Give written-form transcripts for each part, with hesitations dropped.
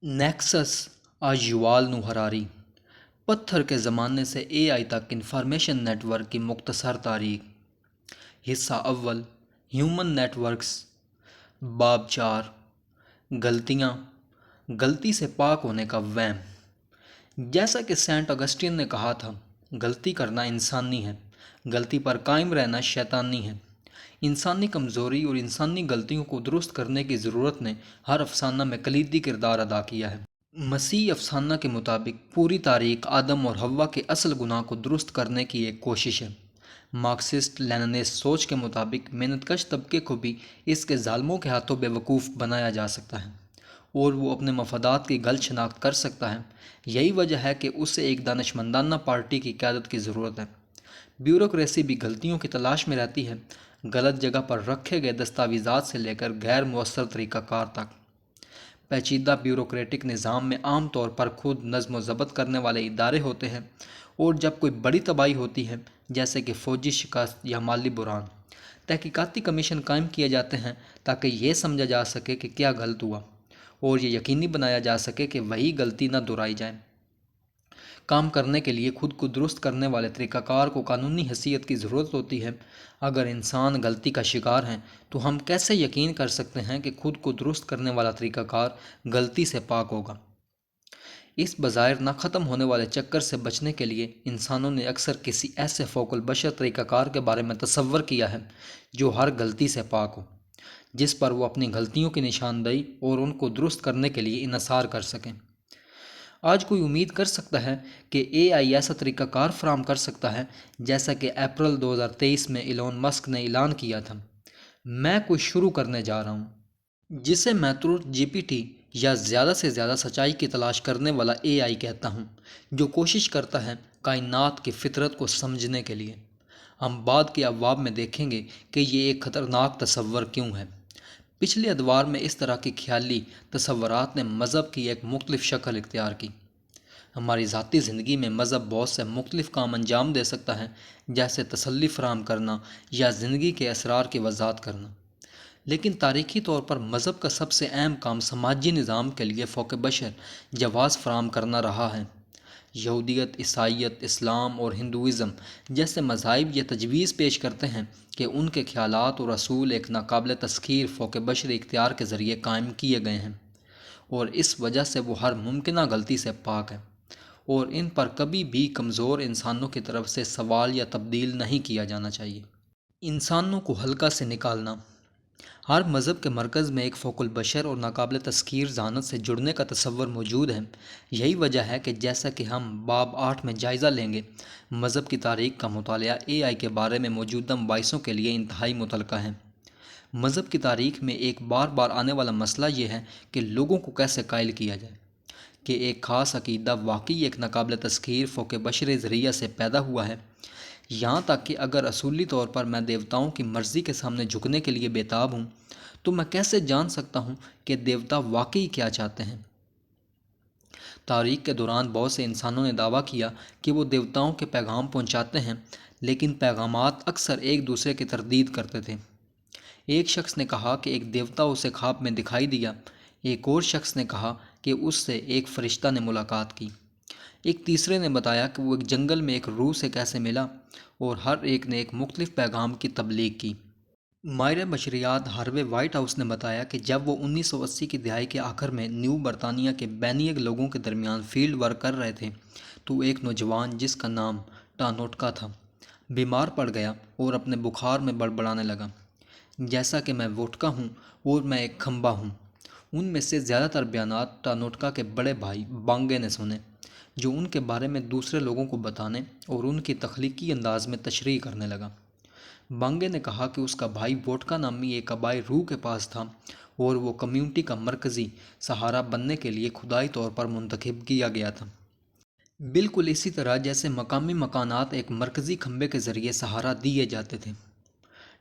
Nexus آج یووال نو ہراری پتھر کے زمانے سے اے آئی تک انفارمیشن نیٹ ورک کی مختصر تاریخ حصہ اول ہیومن نیٹ ورکس باب 4 غلطیاں غلطی سے پاک ہونے کا وہم جیسا کہ سینٹ اگسٹین نے کہا تھا غلطی کرنا انسانی ہے غلطی پر قائم رہنا شیطانی ہے انسانی کمزوری اور انسانی غلطیوں کو درست کرنے کی ضرورت نے ہر افسانہ میں کلیدی کردار ادا کیا ہے مسیح افسانہ کے مطابق پوری تاریخ آدم اور حوا کے اصل گناہ کو درست کرنے کی ایک کوشش ہے مارکسسٹ لیننسٹ سوچ کے مطابق محنت کش طبقے کو بھی اس کے ظالموں کے ہاتھوں بے وقوف بنایا جا سکتا ہے اور وہ اپنے مفادات کی غلط شناخت کر سکتا ہے یہی وجہ ہے کہ اسے ایک دانشمندانہ پارٹی کی قیادت کی ضرورت ہے بیوروکریسی بھی غلطیوں کی تلاش میں رہتی ہے غلط جگہ پر رکھے گئے دستاویزات سے لے کر غیر مؤثر طریقہ کار تک پیچیدہ بیوروکریٹک نظام میں عام طور پر خود نظم و ضبط کرنے والے ادارے ہوتے ہیں اور جب کوئی بڑی تباہی ہوتی ہے جیسے کہ فوجی شکست یا مالی بحران تحقیقاتی کمیشن قائم کیے جاتے ہیں تاکہ یہ سمجھا جا سکے کہ کیا غلط ہوا اور یہ یقینی بنایا جا سکے کہ وہی غلطی نہ دہرائی جائے کام کرنے کے لیے خود کو درست کرنے والے طریقہ کار کو قانونی حیثیت کی ضرورت ہوتی ہے اگر انسان غلطی کا شکار ہیں تو ہم کیسے یقین کر سکتے ہیں کہ خود کو درست کرنے والا طریقہ کار غلطی سے پاک ہوگا اس بظاہر نہ ختم ہونے والے چکر سے بچنے کے لیے انسانوں نے اکثر کسی ایسے فوق البشر طریقہ کار کے بارے میں تصور کیا ہے جو ہر غلطی سے پاک ہو جس پر وہ اپنی غلطیوں کی نشاندہی اور ان کو درست کرنے کے لیے انحصار کر سکیں آج کوئی امید کر سکتا ہے کہ اے آئی ایسا طریقہ کار فراہم کر سکتا ہے جیسا کہ اپریل 2023 میں ایلون مسک نے اعلان کیا تھا میں کچھ شروع کرنے جا رہا ہوں جسے میں ترنت جی پی ٹی یا زیادہ سے زیادہ سچائی کی تلاش کرنے والا اے آئی کہتا ہوں جو کوشش کرتا ہے کائنات کی فطرت کو سمجھنے کے لیے ہم بعد کے ابواب میں دیکھیں گے کہ یہ ایک خطرناک تصور کیوں ہے پچھلے ادوار میں اس طرح کی خیالی تصورات نے مذہب کی ایک مختلف شکل اختیار کی ہماری ذاتی زندگی میں مذہب بہت سے مختلف کام انجام دے سکتا ہے جیسے تسلی فراہم کرنا یا زندگی کے اسرار کی وضاحت کرنا لیکن تاریخی طور پر مذہب کا سب سے اہم کام سماجی نظام کے لیے فوق بشر جواز فراہم کرنا رہا ہے یہودیت عیسائیت اسلام اور ہندوازم جیسے مذاہب یہ تجویز پیش کرتے ہیں کہ ان کے خیالات اور اصول ایک ناقابل تسخیر فوق بشری اختیار کے ذریعے قائم کیے گئے ہیں اور اس وجہ سے وہ ہر ممکنہ غلطی سے پاک ہے اور ان پر کبھی بھی کمزور انسانوں کی طرف سے سوال یا تبدیل نہیں کیا جانا چاہیے انسانوں کو حلقہ سے نکالنا ہر مذہب کے مرکز میں ایک فوق البشر اور ناقابل تسخیر ذہانت سے جڑنے کا تصور موجود ہے یہی وجہ ہے کہ جیسا کہ ہم باب 8 میں جائزہ لیں گے مذہب کی تاریخ کا مطالعہ اے آئی کے بارے میں موجودہ مباحثوں کے لیے انتہائی متعلقہ ہے مذہب کی تاریخ میں ایک بار بار آنے والا مسئلہ یہ ہے کہ لوگوں کو کیسے قائل کیا جائے کہ ایک خاص عقیدہ واقعی ایک ناقابل تسخیر فوق بشری ذریعہ سے پیدا ہوا ہے یہاں تک کہ اگر اصولی طور پر میں دیوتاؤں کی مرضی کے سامنے جھکنے کے لیے بےتاب ہوں تو میں کیسے جان سکتا ہوں کہ دیوتا واقعی کیا چاہتے ہیں تاریخ کے دوران بہت سے انسانوں نے دعویٰ کیا کہ وہ دیوتاؤں کے پیغام پہنچاتے ہیں لیکن پیغامات اکثر ایک دوسرے کی تردید کرتے تھے ایک شخص نے کہا کہ ایک دیوتا اسے خواب میں دکھائی دیا ایک اور شخص نے کہا کہ اس سے ایک فرشتہ نے ملاقات کی ایک تیسرے نے بتایا کہ وہ ایک جنگل میں ایک روح سے کیسے ملا اور ہر ایک نے ایک مختلف پیغام کی تبلیغ کی ماہر بشریات ہاروے وائٹ ہاؤس نے بتایا کہ جب وہ 1980 کی دہائی کے آخر میں نیو برطانیہ کے بینیگ لوگوں کے درمیان فیلڈ ورک کر رہے تھے تو ایک نوجوان جس کا نام ٹانوٹکا تھا بیمار پڑ گیا اور اپنے بخار میں بڑبڑانے لگا جیسا کہ میں ووٹکا ہوں اور میں ایک کھمبا ہوں ان میں سے زیادہ تر بیانات ٹانوٹکا کے بڑے بھائی بانگے نے سنے جو ان کے بارے میں دوسرے لوگوں کو بتانے اور ان کی تخلیقی انداز میں تشریح کرنے لگا بانگے نے کہا کہ اس کا بھائی ووٹکا نامی ایک آبائی روح کے پاس تھا اور وہ کمیونٹی کا مرکزی سہارا بننے کے لیے خدائی طور پر منتخب کیا گیا تھا بالکل اسی طرح جیسے مقامی مکانات ایک مرکزی کھمبے کے ذریعے سہارا دیے جاتے تھے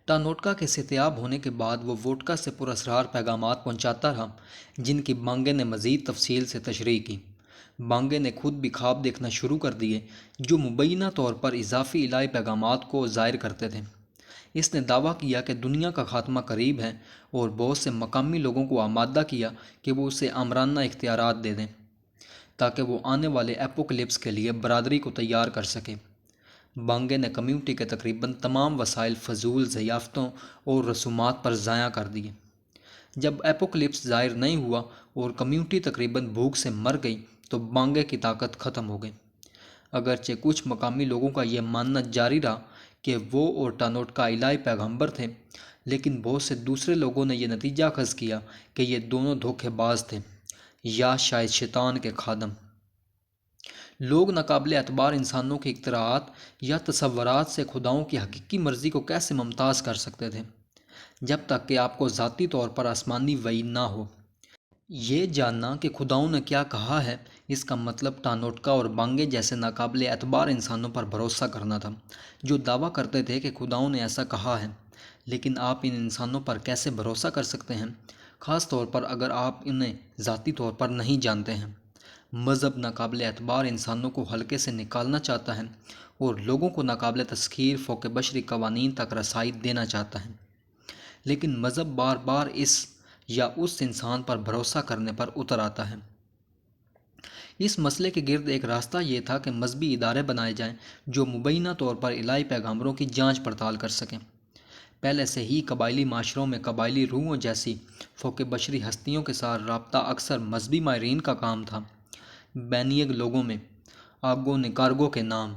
ٹانوٹکا کے صحتیاب ہونے کے بعد وہ ووٹکا سے پراسرار پیغامات پہنچاتا رہا جن کی بانگے نے مزید تفصیل سے تشریح کی بانگے نے خود بھی خواب دیکھنا شروع کر دیے جو مبینہ طور پر اضافی الہی پیغامات کو ظاہر کرتے تھے اس نے دعویٰ کیا کہ دنیا کا خاتمہ قریب ہے اور بہت سے مقامی لوگوں کو آمادہ کیا کہ وہ اسے آمرانہ اختیارات دے دیں تاکہ وہ آنے والے ایپوکلپس کے لیے برادری کو تیار کر سکے۔ بانگے نے کمیونٹی کے تقریباً تمام وسائل فضول ضیافتوں اور رسومات پر ضائع کر دیے۔ جب ایپوکلپس ظاہر نہیں ہوا اور کمیونٹی تقریباً بھوک سے مر گئی تو بانگے کی طاقت ختم ہو گئی۔ اگرچہ کچھ مقامی لوگوں کا یہ ماننا جاری رہا کہ وہ اور ٹانوٹکا الہی پیغمبر تھے، لیکن بہت سے دوسرے لوگوں نے یہ نتیجہ اخذ کیا کہ یہ دونوں دھوکے باز تھے یا شاید شیطان کے خادم۔ لوگ ناقابل اعتبار انسانوں کے اختراعات یا تصورات سے خداؤں کی حقیقی مرضی کو کیسے ممتاز کر سکتے تھے، جب تک کہ آپ کو ذاتی طور پر آسمانی وحی نہ ہو۔ یہ جاننا کہ خداؤں نے کیا کہا ہے، اس کا مطلب ٹانوٹکا اور بانگے جیسے ناقابل اعتبار انسانوں پر بھروسہ کرنا تھا، جو دعویٰ کرتے تھے کہ خداؤں نے ایسا کہا ہے۔ لیکن آپ ان انسانوں پر کیسے بھروسہ کر سکتے ہیں، خاص طور پر اگر آپ انہیں ذاتی طور پر نہیں جانتے ہیں؟ مذہب ناقابل اعتبار انسانوں کو حلقے سے نکالنا چاہتا ہے اور لوگوں کو ناقابل تسخیر فوق بشری قوانین تک رسائی دینا چاہتا ہے، لیکن مذہب بار بار اس یا اس انسان پر بھروسہ کرنے پر اتر آتا ہے۔ اس مسئلے کے گرد ایک راستہ یہ تھا کہ مذہبی ادارے بنائے جائیں جو مبینہ طور پر الہی پیغامبروں کی جانچ پڑتال کر سکیں۔ پہلے سے ہی قبائلی معاشروں میں قبائلی روحوں جیسی فوق بشری ہستیوں کے ساتھ رابطہ اکثر مذہبی ماہرین کا کام تھا۔ بینیگ لوگوں میں آگو نکارگو کے نام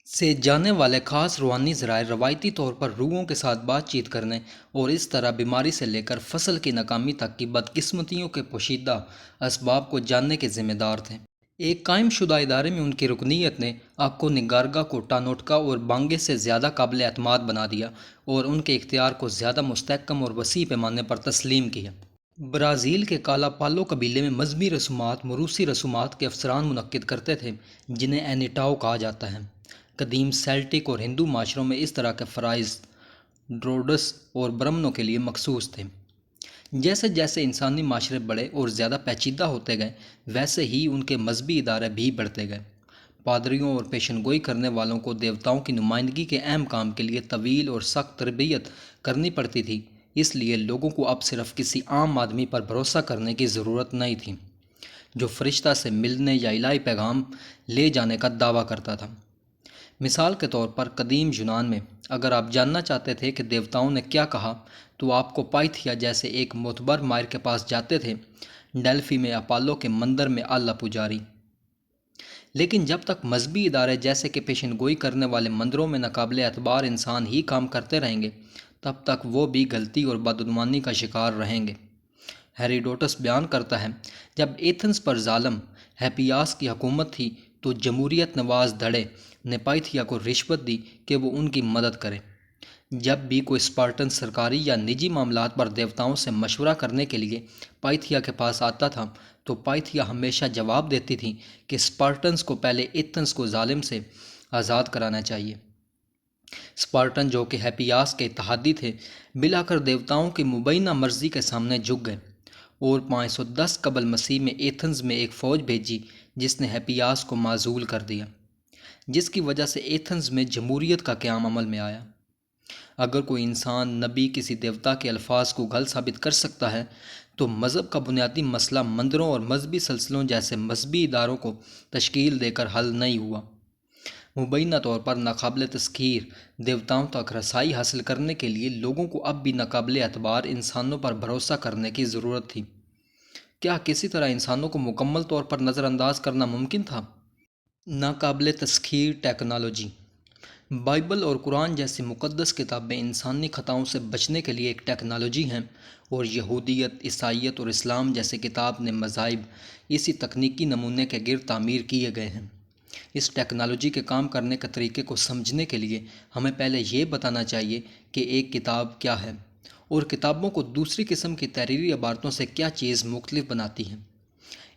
سے جانے والے خاص روحانی ذرائع روایتی طور پر روحوں کے ساتھ بات چیت کرنے اور اس طرح بیماری سے لے کر فصل کی ناکامی تک کی بدقسمتیوں کے پوشیدہ اسباب کو جاننے کے ذمہ دار تھے۔ ایک قائم شدہ ادارے میں ان کی رکنیت نے آکو نگارگا کو ٹانوٹکا اور بانگے سے زیادہ قابل اعتماد بنا دیا اور ان کے اختیار کو زیادہ مستحکم اور وسیع پیمانے پر تسلیم کیا۔ برازیل کے کالا پالو قبیلے میں مذہبی رسومات موروثی رسومات کے افسران منعقد کرتے تھے، جنہیں اینیٹاؤ کہا جاتا ہے۔ قدیم سیلٹک اور ہندو معاشروں میں اس طرح کے فرائض ڈروڈس اور برہمنوں کے لیے مخصوص تھے۔ جیسے جیسے انسانی معاشرے بڑے اور زیادہ پیچیدہ ہوتے گئے، ویسے ہی ان کے مذہبی ادارے بھی بڑھتے گئے۔ پادریوں اور پیشن گوئی کرنے والوں کو دیوتاؤں کی نمائندگی کے اہم کام کے لیے طویل اور سخت تربیت کرنی پڑتی تھی، اس لیے لوگوں کو اب صرف کسی عام آدمی پر بھروسہ کرنے کی ضرورت نہیں تھی جو فرشتہ سے ملنے یا الہی پیغام لے جانے کا دعویٰ کرتا تھا۔ مثال کے طور پر قدیم یونان میں اگر آپ جاننا چاہتے تھے کہ دیوتاؤں نے کیا کہا تو آپ کو پائتھیا جیسے ایک معتبر ماہر کے پاس جاتے تھے، ڈیلفی میں اپالو کے مندر میں اعلیٰ پجاری۔ لیکن جب تک مذہبی ادارے جیسے کہ پیشن گوئی کرنے والے مندروں میں ناقابل اعتبار انسان ہی کام کرتے رہیں گے، تب تک وہ بھی غلطی اور بدعنوانی کا شکار رہیں گے۔ ہیریڈوٹس بیان کرتا ہے، جب ایتھنز پر ظالم ہیپیاس کی حکومت تھی تو جمہوریت نواز دھڑے نے پائتھیا کو رشوت دی کہ وہ ان کی مدد کرے۔ جب بھی کوئی اسپارٹن سرکاری یا نجی معاملات پر دیوتاؤں سے مشورہ کرنے کے لیے پائتھیا کے پاس آتا تھا تو پائتھیا ہمیشہ جواب دیتی تھی کہ اسپارٹنز کو پہلے ایتھنز کو ظالم سے آزاد کرانا چاہیے۔ اسپارٹن جو کہ ہیپیاس کے اتحادی تھے، بلاخر دیوتاؤں کی مبینہ مرضی کے سامنے جھک گئے اور 510 قبل مسیح میں ایتھنز میں ایک فوج بھیجی جس نے ہیپیاس کو معزول کر دیا، جس کی وجہ سے ایتھنز میں جمہوریت کا قیام عمل میں آیا۔ اگر کوئی انسان نبی کسی دیوتا کے الفاظ کو غلط ثابت کر سکتا ہے تو مذہب کا بنیادی مسئلہ مندروں اور مذہبی سلسلوں جیسے مذہبی اداروں کو تشکیل دے کر حل نہیں ہوا۔ مبینہ طور پر ناقابل تسخیر دیوتاؤں تک رسائی حاصل کرنے کے لیے لوگوں کو اب بھی ناقابل اعتبار انسانوں پر بھروسہ کرنے کی ضرورت تھی۔ کیا کسی طرح انسانوں کو مکمل طور پر نظر انداز کرنا ممکن تھا؟ ناقابل تسخیر ٹیکنالوجی۔ بائبل اور قرآن جیسی مقدس کتابیں انسانی خطاؤں سے بچنے کے لیے ایک ٹیکنالوجی ہیں، اور یہودیت، عیسائیت اور اسلام جیسے کتاب نے مذاہب اسی تکنیکی نمونے کے گرد تعمیر کیے گئے ہیں۔ اس ٹیکنالوجی کے کام کرنے کے طریقے کو سمجھنے کے لیے ہمیں پہلے یہ بتانا چاہیے کہ ایک کتاب کیا ہے اور کتابوں کو دوسری قسم کی تحریری عبارتوں سے کیا چیز مختلف بناتی ہے۔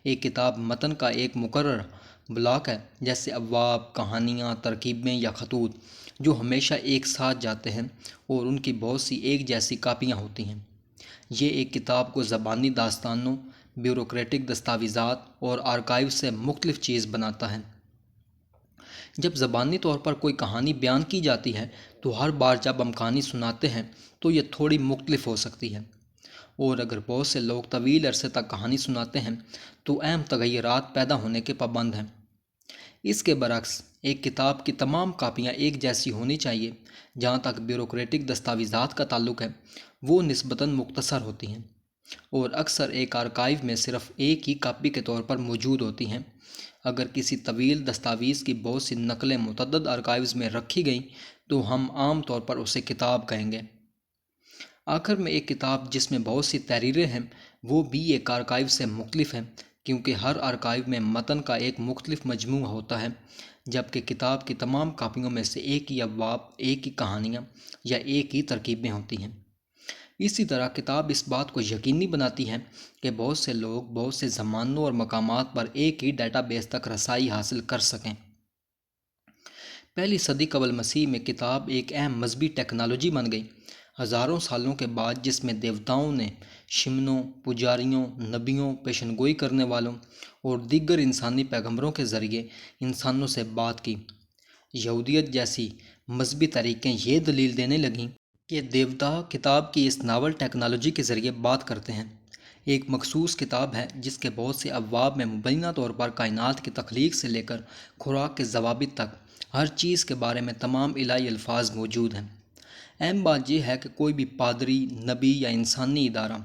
ایک کتاب متن کا ایک مقرر بلاک ہے، جیسے ابواب، کہانیاں، ترکیبیں یا خطوط، جو ہمیشہ ایک ساتھ جاتے ہیں اور ان کی بہت سی ایک جیسی کاپیاں ہوتی ہیں۔ یہ ایک کتاب کو زبانی داستانوں، بیوروکریٹک دستاویزات اور آرکائیو سے مختلف چیز بناتا ہے۔ جب زبانی طور پر کوئی کہانی بیان کی جاتی ہے تو ہر بار جب ہم کہانی سناتے ہیں تو یہ تھوڑی مختلف ہو سکتی ہے، اور اگر بہت سے لوگ طویل عرصے تک کہانی سناتے ہیں تو اہم تغیرات پیدا ہونے کے پابند ہیں۔ اس کے برعکس ایک کتاب کی تمام کاپیاں ایک جیسی ہونی چاہیے۔ جہاں تک بیوروکریٹک دستاویزات کا تعلق ہے، وہ نسبتاً مختصر ہوتی ہیں اور اکثر ایک آرکائیو میں صرف ایک ہی کاپی کے طور پر موجود ہوتی ہیں۔ اگر کسی طویل دستاویز کی بہت سی نقلیں متعدد آرکائیوز میں رکھی گئیں تو ہم عام طور پر اسے کتاب کہیں گے۔ آخر میں ایک کتاب جس میں بہت سی تحریریں ہیں وہ بھی ایک آرکائیو سے مختلف ہے، کیونکہ ہر آرکائیو میں متن کا ایک مختلف مجموعہ ہوتا ہے، جبکہ کتاب کی تمام کاپیوں میں سے ایک ہی ابواب، ایک ہی کہانیاں یا ایک ہی ترکیبیں ہوتی ہیں۔ اسی طرح کتاب اس بات کو یقینی بناتی ہے کہ بہت سے لوگ بہت سے زمانوں اور مقامات پر ایک ہی ڈیٹا بیس تک رسائی حاصل کر سکیں۔ پہلی صدی قبل مسیح میں کتاب ایک اہم مذہبی ٹیکنالوجی بن گئی۔ ہزاروں سالوں کے بعد جس میں دیوتاؤں نے شمنوں، پجاریوں، نبیوں، پیشن گوئی کرنے والوں اور دیگر انسانی پیغمبروں کے ذریعے انسانوں سے بات کی، یہودیت جیسی مذہبی تحریکیں یہ دلیل دینے لگیں کہ دیوتا کتاب کی اس ناول ٹیکنالوجی کے ذریعے بات کرتے ہیں۔ ایک مخصوص کتاب ہے جس کے بہت سے ابواب میں مبینہ طور پر کائنات کی تخلیق سے لے کر خوراک کے ضوابط تک ہر چیز کے بارے میں تمام الہی الفاظ موجود ہیں۔ اہم بات یہ ہے کہ کوئی بھی پادری، نبی یا انسانی ادارہ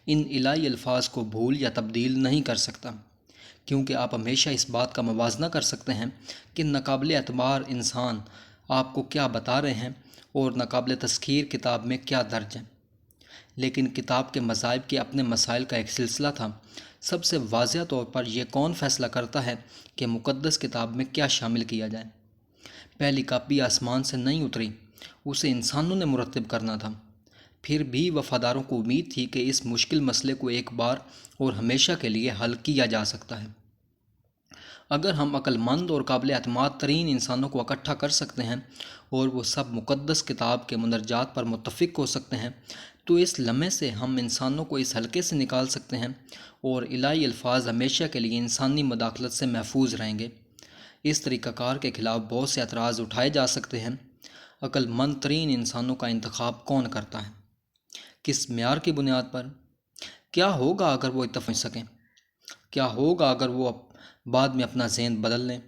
ان الہی الفاظ کو بھول یا تبدیل نہیں کر سکتا، کیونکہ آپ ہمیشہ اس بات کا موازنہ کر سکتے ہیں کہ ناقابل اعتبار انسان آپ کو کیا بتا رہے ہیں اور ناقابل تسخیر کتاب میں کیا درج ہے۔ لیکن کتاب کے مذاہب کے اپنے مسائل کا ایک سلسلہ تھا۔ سب سے واضح طور پر یہ کون فیصلہ کرتا ہے کہ مقدس کتاب میں کیا شامل کیا جائے؟ پہلی کاپی آسمان سے نہیں اتری، اسے انسانوں نے مرتب کرنا تھا۔ پھر بھی وفاداروں کو امید تھی کہ اس مشکل مسئلے کو ایک بار اور ہمیشہ کے لیے حل کیا جا سکتا ہے۔ اگر ہم عقل مند اور قابل اعتماد ترین انسانوں کو اکٹھا کر سکتے ہیں اور وہ سب مقدس کتاب کے مندرجات پر متفق ہو سکتے ہیں تو اس لمحے سے ہم انسانوں کو اس حلقے سے نکال سکتے ہیں اور الہی الفاظ ہمیشہ کے لیے انسانی مداخلت سے محفوظ رہیں گے۔ اس طریقہ کار کے خلاف بہت سے اعتراض اٹھائے جا سکتے ہیں۔ عقل مند ترین انسانوں کا انتخاب کون کرتا ہے؟ کس معیار کی بنیاد پر؟ کیا ہوگا اگر وہ اتفاق سکیں؟ کیا ہوگا اگر وہ بعد میں اپنا ذہن بدل لیں؟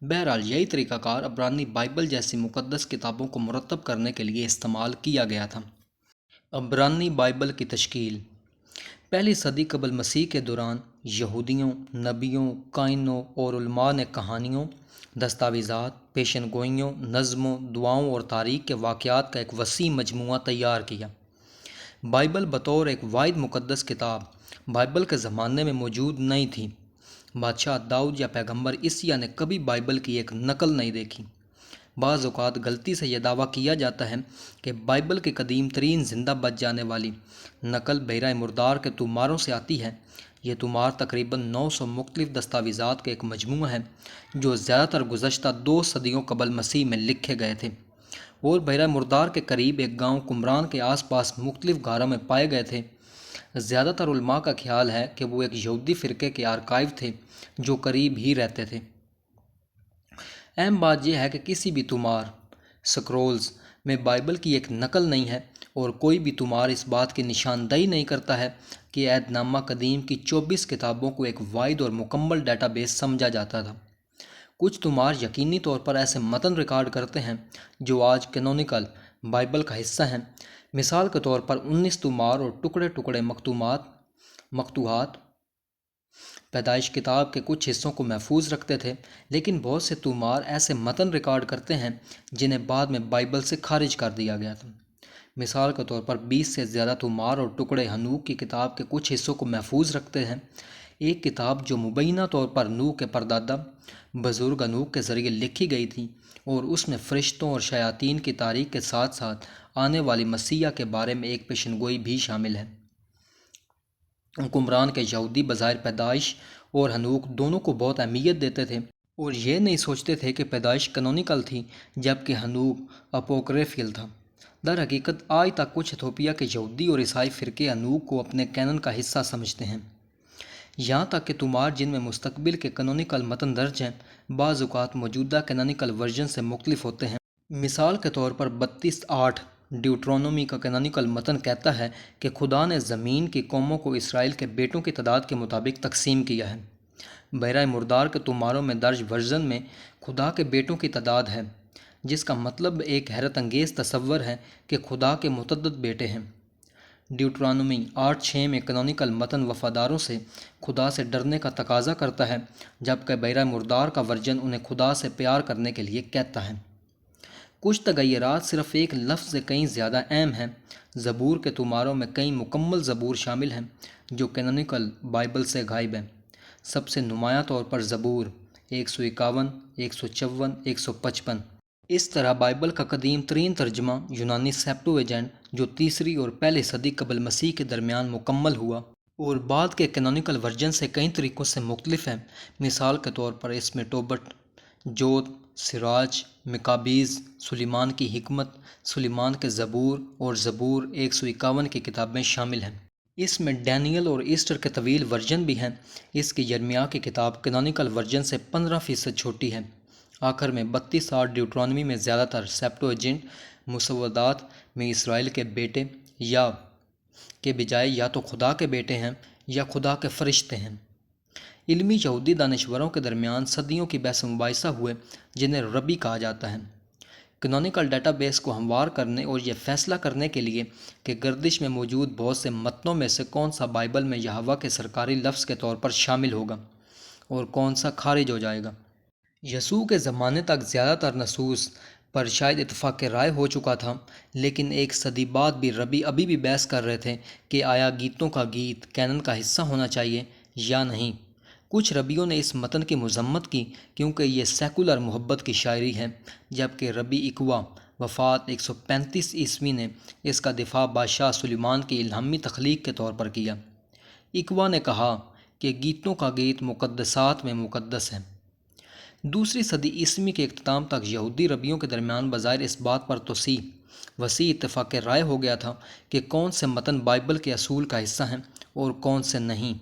بہرحال یہی طریقہ کار عبرانی بائبل جیسی مقدس کتابوں کو مرتب کرنے کے لیے استعمال کیا گیا تھا۔ عبرانی بائبل کی تشکیل۔ پہلی صدی قبل مسیح کے دوران یہودیوں، نبیوں، کاہنوں اور علماء نے کہانیوں، دستاویزات، پیشن گوئیوں، نظموں، دعاؤں اور تاریخ کے واقعات کا ایک وسیع مجموعہ تیار کیا۔ بائبل بطور ایک واحد مقدس کتاب بائبل کے زمانے میں موجود نہیں تھی۔ بادشاہ داؤد یا پیغمبر عیسیٰ نے کبھی بائبل کی ایک نقل نہیں دیکھی۔ بعض اوقات غلطی سے یہ دعویٰ کیا جاتا ہے کہ بائبل کی قدیم ترین زندہ بچ جانے والی نقل بحیرہ مردار کے طوماروں سے آتی ہے۔ یہ طومار تقریباً 900 مختلف دستاویزات کا ایک مجموعہ ہے جو زیادہ تر گزشتہ 2 صدیوں قبل مسیح میں لکھے گئے تھے اور بحیرہ مردار کے قریب ایک گاؤں قمران کے آس پاس مختلف غاروں میں پائے گئے تھے۔ زیادہ تر علماء کا خیال ہے کہ وہ ایک یہودی فرقے کے آرکائیو تھے جو قریب ہی رہتے تھے۔ اہم بات یہ ہے کہ کسی بھی طومار سکرولز میں بائبل کی ایک نقل نہیں ہے اور کوئی بھی طومار اس بات کی نشاندہی نہیں کرتا ہے کہ عہد نامہ قدیم کی 24 کتابوں کو ایک واحد اور مکمل ڈیٹا بیس سمجھا جاتا تھا۔ کچھ طومار یقینی طور پر ایسے متن ریکارڈ کرتے ہیں جو آج کینونیکل بائبل کا حصہ ہیں۔ مثال کے طور پر 19 طومار اور ٹکڑے ٹکڑے مقطوعات پیدائش کتاب کے کچھ حصوں کو محفوظ رکھتے تھے، لیکن بہت سے طومار ایسے متن ریکارڈ کرتے ہیں جنہیں بعد میں بائبل سے خارج کر دیا گیا تھا۔ مثال کے طور پر 20 سے زیادہ طومار اور ٹکڑے ہنوک کی کتاب کے کچھ حصوں کو محفوظ رکھتے ہیں۔ ایک کتاب جو مبینہ طور پر نوح کے پردادا بزرگ ہنوک کے ذریعے لکھی گئی تھی اور اس میں فرشتوں اور شیاطین کی تاریخ کے ساتھ ساتھ آنے والی مسیح کے بارے میں ایک پیشن گوئی بھی شامل ہے۔ حکمران کے یہودی بظاہر پیدائش اور ہنوک دونوں کو بہت اہمیت دیتے تھے اور یہ نہیں سوچتے تھے کہ پیدائش کینونیکل تھی جبکہ ہنوک اپوکریفیل تھا۔ در حقیقت آج تک کچھ ایتھوپیا کے یہودی اور عیسائی فرقے ہنوک کو اپنے کینن کا حصہ سمجھتے ہیں، یہاں تک کہ طومار جن میں مستقبل کے کینونیکل متن درج ہیں بعض اوقات موجودہ کینانیکل ورژن سے مختلف ہوتے ہیں۔ مثال کے طور پر 32:8 ڈیوٹرونومی کا کینانیکل متن کہتا ہے کہ خدا نے زمین کی قوموں کو اسرائیل کے بیٹوں کی تعداد کے مطابق تقسیم کیا ہے۔ بحیرہ مردار کے تماروں میں درج ورژن میں خدا کے بیٹوں کی تعداد ہے، جس کا مطلب ایک حیرت انگیز تصور ہے کہ خدا کے متعدد بیٹے ہیں۔ ڈیوٹرانومی 8:6 میں کینونیکل متن وفاداروں سے خدا سے ڈرنے کا تقاضا کرتا ہے، جبکہ بحیرہ مردار کا ورژن انہیں خدا سے پیار کرنے کے لیے کہتا ہے۔ کچھ تغیرات صرف ایک لفظ سے کہیں زیادہ اہم ہیں۔ زبور کے تماروں میں کئی مکمل زبور شامل ہیں جو کینونیکل بائبل سے غائب ہیں۔ سب سے نمایاں طور پر زبور 151، 154، 155۔ اس طرح بائبل کا قدیم ترین ترجمہ یونانی سیپٹویجنٹ جو تیسری اور پہلی صدی قبل مسیح کے درمیان مکمل ہوا اور بعد کے کینونیکل ورژن سے کئی طریقوں سے مختلف ہے۔ مثال کے طور پر اس میں ٹوبٹ، جوت، سراج، مکابیز، سلیمان کی حکمت، سلیمان کے زبور اور زبور 151 کی کتابیں شامل ہیں۔ اس میں ڈینیل اور ایسٹر کے طویل ورژن بھی ہیں۔ اس کی یرمیاہ کی کتاب کینونیکل ورژن سے 15% چھوٹی ہے۔ آخر میں 32:8 ڈیوٹرانومی میں زیادہ تر سیپٹویجنٹ مسودات میں اسرائیل کے بیٹے یا کے بجائے یا تو خدا کے بیٹے ہیں یا خدا کے فرشتے ہیں۔ علمی یہودی دانشوروں کے درمیان صدیوں کی بحث و مباحثہ ہوئے جنہیں ربی کہا جاتا ہے، کینونیکل ڈیٹا بیس کو ہموار کرنے اور یہ فیصلہ کرنے کے لیے کہ گردش میں موجود بہت سے متنوں میں سے کون سا بائبل میں یہوہ کے سرکاری لفظ کے طور پر شامل ہوگا اور کون سا خارج ہو جائے گا۔ یسوع کے زمانے تک زیادہ تر نصوص پر شاید اتفاق رائے ہو چکا تھا، لیکن ایک صدی بعد بھی ربی ابھی بھی بحث کر رہے تھے کہ آیا گیتوں کا گیت کینن کا حصہ ہونا چاہیے یا نہیں۔ کچھ ربیوں نے اس متن کی مذمت کی کیونکہ یہ سیکولر محبت کی شاعری ہے، جبکہ ربی اکوا وفات 135 عیسوی نے اس کا دفاع بادشاہ سلیمان کی الہامی تخلیق کے طور پر کیا۔ اکوا نے کہا کہ گیتوں کا گیت مقدسات میں مقدس ہے۔ دوسری صدی عیسوی کے اختتام تک یہودی ربیوں کے درمیان بظاہر اس بات پر وسیع اتفاق رائے ہو گیا تھا کہ کون سے متن بائبل کے اصول کا حصہ ہیں اور کون سے نہیں،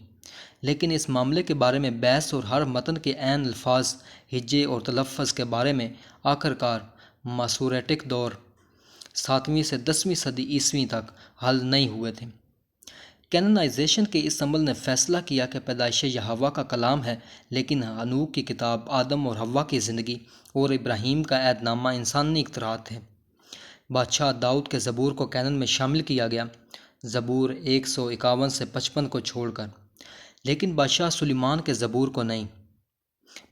لیکن اس معاملے کے بارے میں بحث اور ہر متن کے عین الفاظ، ہجے اور تلفظ کے بارے میں آخرکار ماسوریٹک دور 7ویں سے 10ویں صدی عیسوی تک حل نہیں ہوئے تھے۔ کینونائزیشن کے اس عمل نے فیصلہ کیا کہ پیدائش یہوہ کا کلام ہے، لیکن ہنوک کی کتاب آدم اور حوا کی زندگی اور ابراہیم کا عہد نامہ انسانی اختراعات تھے۔ بادشاہ داؤد کے زبور کو کینن میں شامل کیا گیا، زبور 151 سے 55 کو چھوڑ کر، لیکن بادشاہ سلیمان کے زبور کو نہیں۔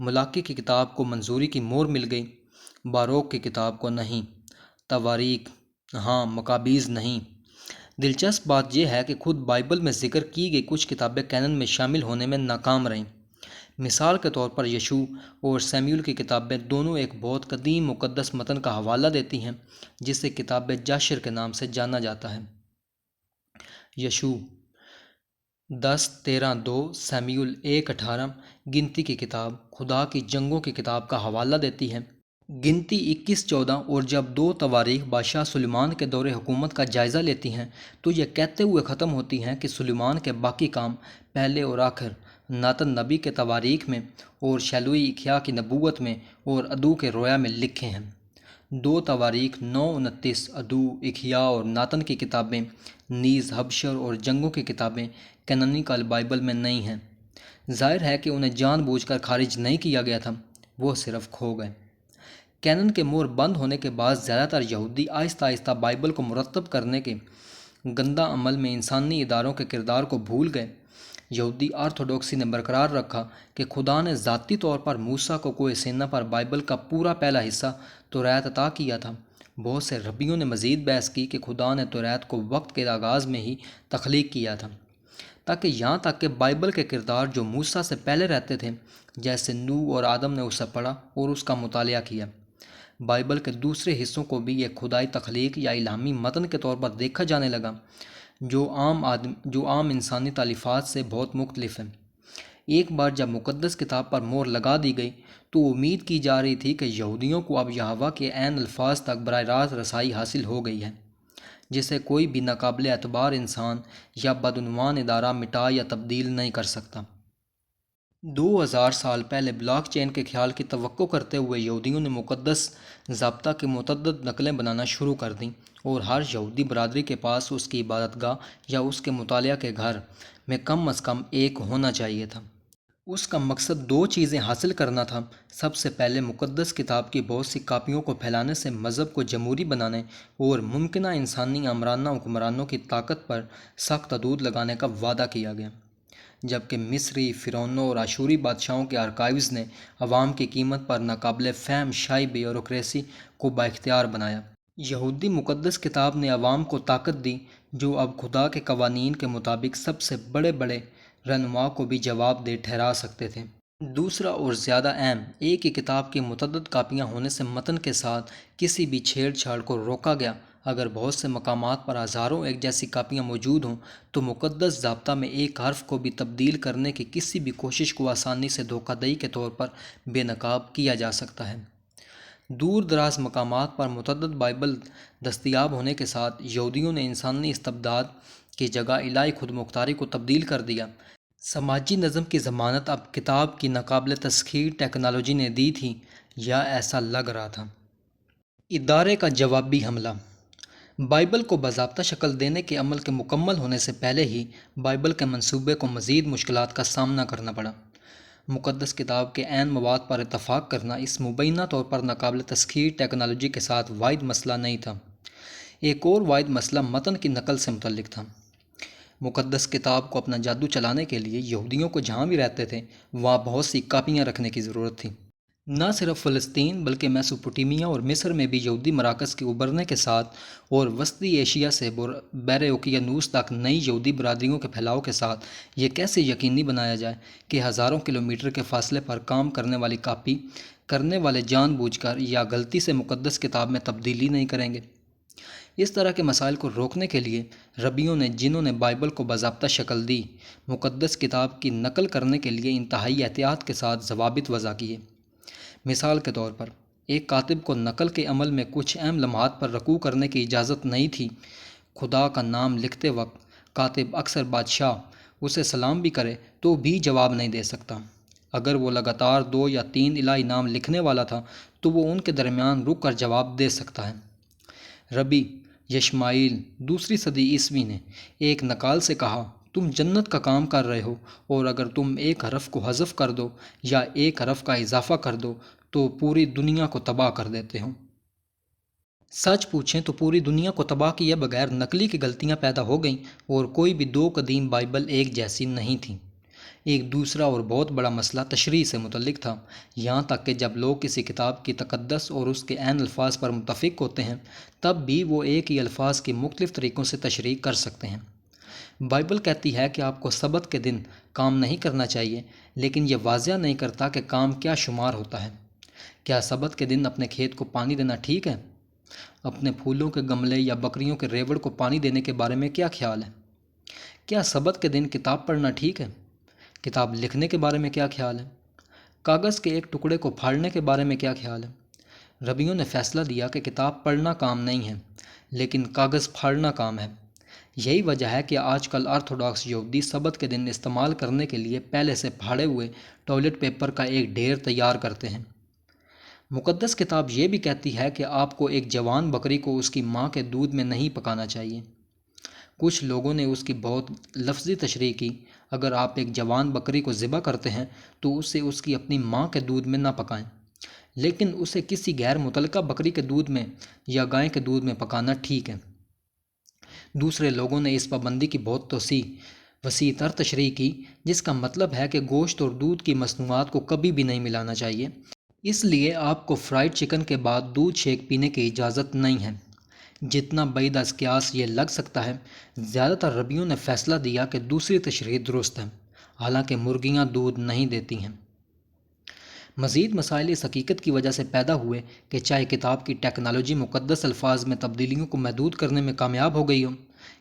ملاکی کی کتاب کو منظوری کی مہر مل گئی، باروک کی کتاب کو نہیں، تواریخ ہاں، مکابیز نہیں۔ دلچسپ بات یہ ہے کہ خود بائبل میں ذکر کی گئی کچھ کتابیں کینن میں شامل ہونے میں ناکام رہیں۔ مثال کے طور پر یشوع اور سیمیول کی کتابیں دونوں ایک بہت قدیم مقدس متن کا حوالہ دیتی ہیں جسے کتاب جاشر کے نام سے جانا جاتا ہے۔ یشوع 10:13-2، سیمیول 1:18 گنتی کی کتاب خدا کی جنگوں کی کتاب کا حوالہ دیتی ہے، گنتی 21:14، اور جب دو تواریخ بادشاہ سلیمان کے دور حکومت کا جائزہ لیتی ہیں تو یہ کہتے ہوئے ختم ہوتی ہیں کہ سلیمان کے باقی کام پہلے اور آخر ناتن نبی کے تواریخ میں اور شیلوئی اکھیا کی نبوت میں اور عدو کے رویا میں لکھے ہیں۔ دو تواریخ 9:29، عدو، اکھیا اور ناتن کی کتابیں نیز حبشر اور جنگوں کی کتابیں کینونیکل بائبل میں نہیں ہیں۔ ظاہر ہے کہ انہیں جان بوجھ کر خارج نہیں کیا گیا تھا، وہ صرف کھو گئے۔ کینن کے مہر بند ہونے کے بعد زیادہ تر یہودی آہستہ آہستہ بائبل کو مرتب کرنے کے گندہ عمل میں انسانی اداروں کے کردار کو بھول گئے۔ یہودی آرتھوڈوکسی نے برقرار رکھا کہ خدا نے ذاتی طور پر موسیٰ کو کوہ سینا پر بائبل کا پورا پہلا حصہ توریت عطا کیا تھا۔ بہت سے ربیوں نے مزید بحث کی کہ خدا نے توریت کو وقت کے آغاز میں ہی تخلیق کیا تھا، تاکہ یہاں تک کہ بائبل کے کردار جو موسیٰ سے پہلے رہتے تھے، جیسے نوح اور آدم نے اسے پڑھا اور اس کا مطالعہ کیا۔ بائبل کے دوسرے حصوں کو بھی ایک خدائی تخلیق یا الہامی متن کے طور پر دیکھا جانے لگا جو عام انسانی تالیفات سے بہت مختلف ہے۔ ایک بار جب مقدس کتاب پر مہر لگا دی گئی تو امید کی جا رہی تھی کہ یہودیوں کو اب یہوہ کے عین الفاظ تک براہ راست رسائی حاصل ہو گئی ہے، جسے کوئی بھی ناقابل اعتبار انسان یا بدعنوان ادارہ مٹا یا تبدیل نہیں کر سکتا۔ 2000 سال پہلے بلاک چین کے خیال کی توقع کرتے ہوئے یہودیوں نے مقدس ضابطہ کی متعدد نقلیں بنانا شروع کر دیں، اور ہر یہودی برادری کے پاس اس کی عبادت گاہ یا اس کے مطالعہ کے گھر میں کم از کم ایک ہونا چاہیے تھا۔ اس کا مقصد دو چیزیں حاصل کرنا تھا: سب سے پہلے مقدس کتاب کی بہت سی کاپیوں کو پھیلانے سے مذہب کو جمہوری بنانے اور ممکنہ انسانی آمرانہ حکمرانوں کی طاقت پر سخت حدود لگانے کا وعدہ کیا گیا، جبکہ مصری، فرعونوں اور اشوری بادشاہوں کے آرکائیوز نے عوام کی قیمت پر ناقابل فہم شاہی بیوروکریسی کو بااختیار بنایا۔ یہودی مقدس کتاب نے عوام کو طاقت دی، جو اب خدا کے قوانین کے مطابق سب سے بڑے بڑے رہنما کو بھی جواب دہ ٹھہرا سکتے تھے۔ دوسرا اور زیادہ اہم، ایک ہی کتاب کی متعدد کاپیاں ہونے سے متن کے ساتھ کسی بھی چھیڑ چھاڑ کو روکا گیا۔ اگر بہت سے مقامات پر ہزاروں ایک جیسی کاپیاں موجود ہوں تو مقدس ضابطہ میں ایک حرف کو بھی تبدیل کرنے کی کسی بھی کوشش کو آسانی سے دھوکہ دہی کے طور پر بے نقاب کیا جا سکتا ہے۔ دور دراز مقامات پر متعدد بائبل دستیاب ہونے کے ساتھ یہودیوں نے انسانی استبداد کی جگہ الہی خود مختاری کو تبدیل کر دیا۔ سماجی نظم کی ضمانت اب کتاب کی ناقابل تسخیر ٹیکنالوجی نے دی تھی، یا ایسا لگ رہا تھا۔ ادارے کا جوابی حملہ۔ بائبل کو باضابطہ شکل دینے کے عمل کے مکمل ہونے سے پہلے ہی بائبل کے منصوبے کو مزید مشکلات کا سامنا کرنا پڑا۔ مقدس کتاب کے عین مواد پر اتفاق کرنا اس مبینہ طور پر ناقابل تسخیر ٹیکنالوجی کے ساتھ واحد مسئلہ نہیں تھا۔ ایک اور واحد مسئلہ متن کی نقل سے متعلق تھا۔ مقدس کتاب کو اپنا جادو چلانے کے لیے یہودیوں کو جہاں بھی رہتے تھے وہاں بہت سی کاپیاں رکھنے کی ضرورت تھی۔ نہ صرف فلسطین بلکہ میسوپوٹیمیا اور مصر میں بھی یہودی مراکز کے ابھرنے کے ساتھ اور وسطی ایشیا سے بحر اوقیانوس تک نئی یہودی برادریوں کے پھیلاؤ کے ساتھ یہ کیسے یقینی بنایا جائے کہ ہزاروں کلومیٹر کے فاصلے پر کام کرنے والی کاپی کرنے والے جان بوجھ کر یا غلطی سے مقدس کتاب میں تبدیلی نہیں کریں گے۔ اس طرح کے مسائل کو روکنے کے لیے ربیوں نے، جنہوں نے بائبل کو باضابطہ شکل دی، مقدس کتاب کی نقل کرنے کے لیے انتہائی احتیاط کے ساتھ ضوابط وضع کیے۔ مثال کے طور پر، ایک کاتب کو نقل کے عمل میں کچھ اہم لمحات پر رکوع کرنے کی اجازت نہیں تھی۔ خدا کا نام لکھتے وقت کاتب اکثر بادشاہ اسے سلام بھی کرے تو بھی جواب نہیں دے سکتا۔ اگر وہ لگاتار 2 یا 3 الہی نام لکھنے والا تھا تو وہ ان کے درمیان رک کر جواب دے سکتا ہے۔ ربی یشمائیل 2 صدی عیسوی نے ایک نقال سے کہا، تم جنت کا کام کر رہے ہو، اور اگر تم ایک حرف کو حذف کر دو یا ایک حرف کا اضافہ کر دو تو پوری دنیا کو تباہ کر دیتے ہو۔ سچ پوچھیں تو پوری دنیا کو تباہ کیے بغیر نقلی کی غلطیاں پیدا ہو گئیں، اور کوئی بھی 2 قدیم بائبل ایک جیسی نہیں تھیں۔ ایک دوسرا اور بہت بڑا مسئلہ تشریح سے متعلق تھا، یہاں تک کہ جب لوگ کسی کتاب کی تقدس اور اس کے عین الفاظ پر متفق ہوتے ہیں تب بھی وہ ایک ہی الفاظ کی مختلف طریقوں سے تشریح کر سکتے ہیں۔ بائبل کہتی ہے کہ آپ کو سبت کے دن کام نہیں کرنا چاہیے، لیکن یہ واضح نہیں کرتا کہ کام کیا شمار ہوتا ہے۔ کیا سبت کے دن اپنے کھیت کو پانی دینا ٹھیک ہے؟ اپنے پھولوں کے گملے یا بکریوں کے ریوڑ کو پانی دینے کے بارے میں کیا خیال ہے؟ کیا سبت کے دن کتاب پڑھنا ٹھیک ہے؟ کتاب لکھنے کے بارے میں کیا خیال ہے؟ کاغذ کے ایک ٹکڑے کو پھاڑنے کے بارے میں کیا خیال ہے؟ ربیوں نے فیصلہ دیا کہ کتاب پڑھنا کام نہیں ہے، لیکن کاغذ پھاڑنا کام ہے۔ یہی وجہ ہے کہ آج کل آرتھوڈاکس یہودی سبت کے دن استعمال کرنے کے لیے پہلے سے پھاڑے ہوئے ٹوائلٹ پیپر کا ایک ڈھیر تیار کرتے ہیں۔ مقدس کتاب یہ بھی کہتی ہے کہ آپ کو ایک جوان بکری کو اس کی ماں کے دودھ میں نہیں پکانا چاہیے۔ کچھ لوگوں نے اس کی بہت لفظی تشریح کی، اگر آپ ایک جوان بکری کو ذبح کرتے ہیں تو اسے اس کی اپنی ماں کے دودھ میں نہ پکائیں، لیکن اسے کسی غیر متعلقہ بکری کے دودھ میں یا گائے کے دودھ میں پکانا ٹھیک ہے۔ دوسرے لوگوں نے اس پابندی کی بہت وسیع تر تشریح کی، جس کا مطلب ہے کہ گوشت اور دودھ کی مصنوعات کو کبھی بھی نہیں ملانا چاہیے۔ اس لیے آپ کو فرائیڈ چکن کے بعد دودھ شیک پینے کی اجازت نہیں ہے۔ جتنا بعید از قیاس یہ لگ سکتا ہے، زیادہ تر ربیوں نے فیصلہ دیا کہ دوسری تشریح درست ہے، حالانکہ مرغیاں دودھ نہیں دیتی ہیں۔ مزید مسائل اس حقیقت کی وجہ سے پیدا ہوئے کہ چاہے کتاب کی ٹیکنالوجی مقدس الفاظ میں تبدیلیوں کو محدود کرنے میں کامیاب ہو گئی ہو،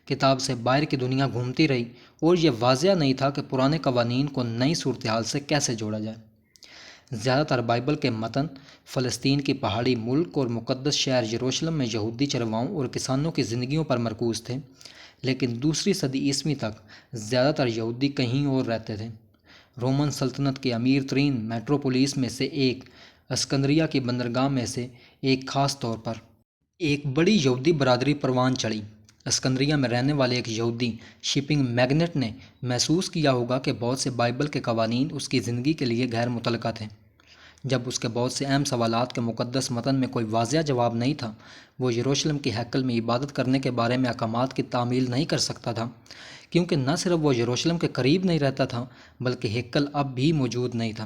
کتاب سے باہر کی دنیا گھومتی رہی اور یہ واضح نہیں تھا کہ پرانے قوانین کو نئی صورتحال سے کیسے جوڑا جائے۔ زیادہ تر بائبل کے متن فلسطین کی پہاڑی ملک اور مقدس شہر یروشلم میں یہودی چرواؤں اور کسانوں کی زندگیوں پر مرکوز تھے، لیکن 2 صدی عیسوی تک زیادہ تر یہودی کہیں اور رہتے تھے۔ رومن سلطنت کے امیر ترین میٹروپولیس میں سے ایک، اسکندریہ کی بندرگاہ میں سے ایک، خاص طور پر ایک بڑی یہودی برادری پروان چڑھی۔ اسکندریہ میں رہنے والے ایک یہودی شپنگ میگنیٹ نے محسوس کیا ہوگا کہ بہت سے بائبل کے قوانین اس کی زندگی کے لیے غیر متعلقہ تھے۔ جب اس کے بہت سے اہم سوالات کے مقدس متن میں کوئی واضح جواب نہیں تھا، وہ یروشلم کے ہیکل میں عبادت کرنے کے بارے میں احکامات کی تعمیل نہیں کر سکتا تھا، کیونکہ نہ صرف وہ یروشلم کے قریب نہیں رہتا تھا بلکہ ہیکل اب بھی موجود نہیں تھا۔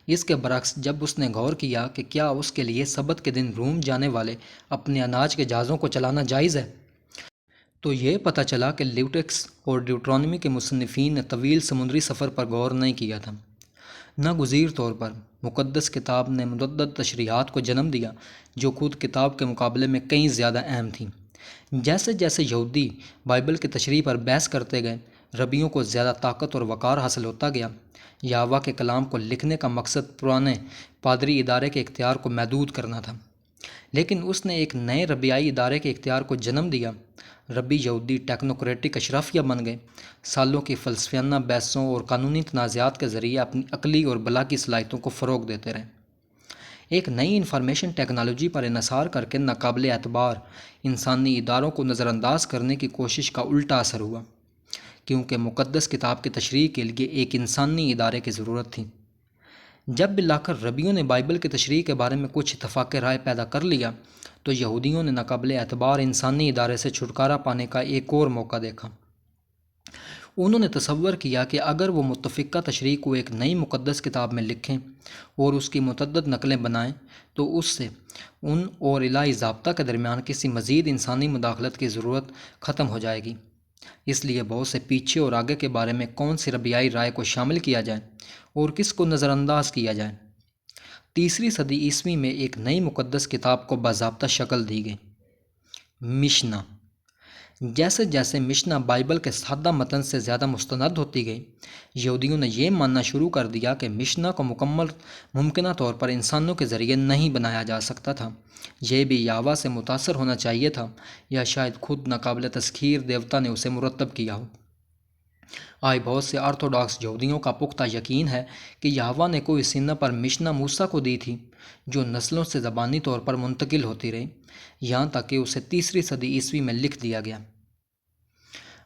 اس کے برعکس جب اس نے غور کیا کہ کیا اس کے لیے سبت کے دن روم جانے والے اپنے اناج کے جہازوں کو چلانا جائز ہے، تو یہ پتہ چلا کہ لیوٹکس اور ڈیوٹرانومی کے مصنفین نے طویل سمندری سفر پر غور نہیں کیا تھا۔ ناگزیر طور پر مقدس کتاب نے متعدد تشریحات کو جنم دیا جو خود کتاب کے مقابلے میں کہیں زیادہ اہم تھیں۔ جیسے جیسے یہودی بائبل کی تشریح پر بحث کرتے گئے، ربیوں کو زیادہ طاقت اور وقار حاصل ہوتا گیا۔ یہوہ کے کلام کو لکھنے کا مقصد پرانے پادری ادارے کے اختیار کو محدود کرنا تھا، لیکن اس نے ایک نئے ربیائی ادارے کے اختیار کو جنم دیا۔ ربی یہودی ٹیکنوکریٹک اشرافیہ بن گئے، سالوں کی فلسفیانہ بحثوں اور قانونی تنازعات کے ذریعے اپنی عقلی اور بلاغی صلاحیتوں کو فروغ دیتے رہے۔ ایک نئی انفارمیشن ٹیکنالوجی پر انحصار کر کے ناقابل اعتبار انسانی اداروں کو نظر انداز کرنے کی کوشش کا الٹا اثر ہوا، کیونکہ مقدس کتاب کی تشریح کے لیے ایک انسانی ادارے کی ضرورت تھی۔ جب بالآخر ربیوں نے بائبل کی تشریح کے بارے میں کچھ اتفاق رائے پیدا کر لیا، تو یہودیوں نے ناقابل اعتبار انسانی ادارے سے چھٹکارا پانے کا ایک اور موقع دیکھا۔ انہوں نے تصور کیا کہ اگر وہ متفقہ تشریح کو ایک نئی مقدس کتاب میں لکھیں اور اس کی متعدد نقلیں بنائیں تو اس سے ان اور الہی ضابطہ کے درمیان کسی مزید انسانی مداخلت کی ضرورت ختم ہو جائے گی۔ اس لیے بہت سے پیچھے اور آگے کے بارے میں کون سی ربیائی رائے کو شامل کیا جائے اور کس کو نظر انداز کیا جائے۔ تیسری صدی عیسوی میں ایک نئی مقدس کتاب کو باضابطہ شکل دی گئی، مشنا۔ جیسے جیسے مشنا بائبل کے سادہ متن سے زیادہ مستند ہوتی گئی، یہودیوں نے یہ ماننا شروع کر دیا کہ مشنا کو مکمل ممکنہ طور پر انسانوں کے ذریعے نہیں بنایا جا سکتا تھا۔ یہ بھی یہوہ سے متاثر ہونا چاہیے تھا، یا شاید خود ناقابل تسخیر دیوتا نے اسے مرتب کیا ہو۔ آج بہت سے آرتھوڈاکس یہودیوں کا پختہ یقین ہے کہ یہوہ نے کوئی سینہ پر مشنا موسیٰ کو دی تھی، جو نسلوں سے زبانی طور پر منتقل ہوتی رہی، یہاں تک کہ اسے تیسری صدی عیسوی میں لکھ دیا گیا۔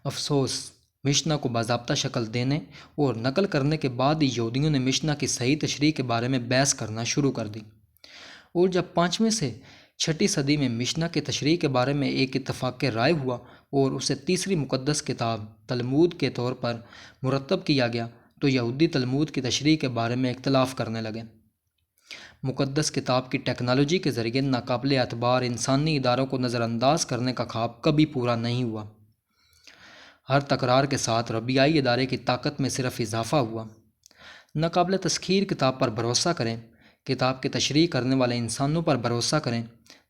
افسوس، مشنا کو باضابطہ شکل دینے اور نقل کرنے کے بعد ہی یہودیوں نے مشنا کی صحیح تشریح کے بارے میں بحث کرنا شروع کر دی، اور جب 5ویں سے 6 صدی میں مشنا کی تشریح کے بارے میں ایک اتفاق رائے ہوا اور اسے تیسری مقدس کتاب تلمود کے طور پر مرتب کیا گیا، تو یہودی تلمود کی تشریح کے بارے میں اختلاف کرنے لگے۔ مقدس کتاب کی ٹیکنالوجی کے ذریعے ناقابل اعتبار انسانی اداروں کو نظر انداز کرنے کا خواب کبھی پورا نہیں ہوا۔ ہر تکرار کے ساتھ ربیائی ادارے کی طاقت میں صرف اضافہ ہوا۔ ناقابل تسخیر کتاب پر بھروسہ کریں، کتاب کی تشریح کرنے والے انسانوں پر بھروسہ کریں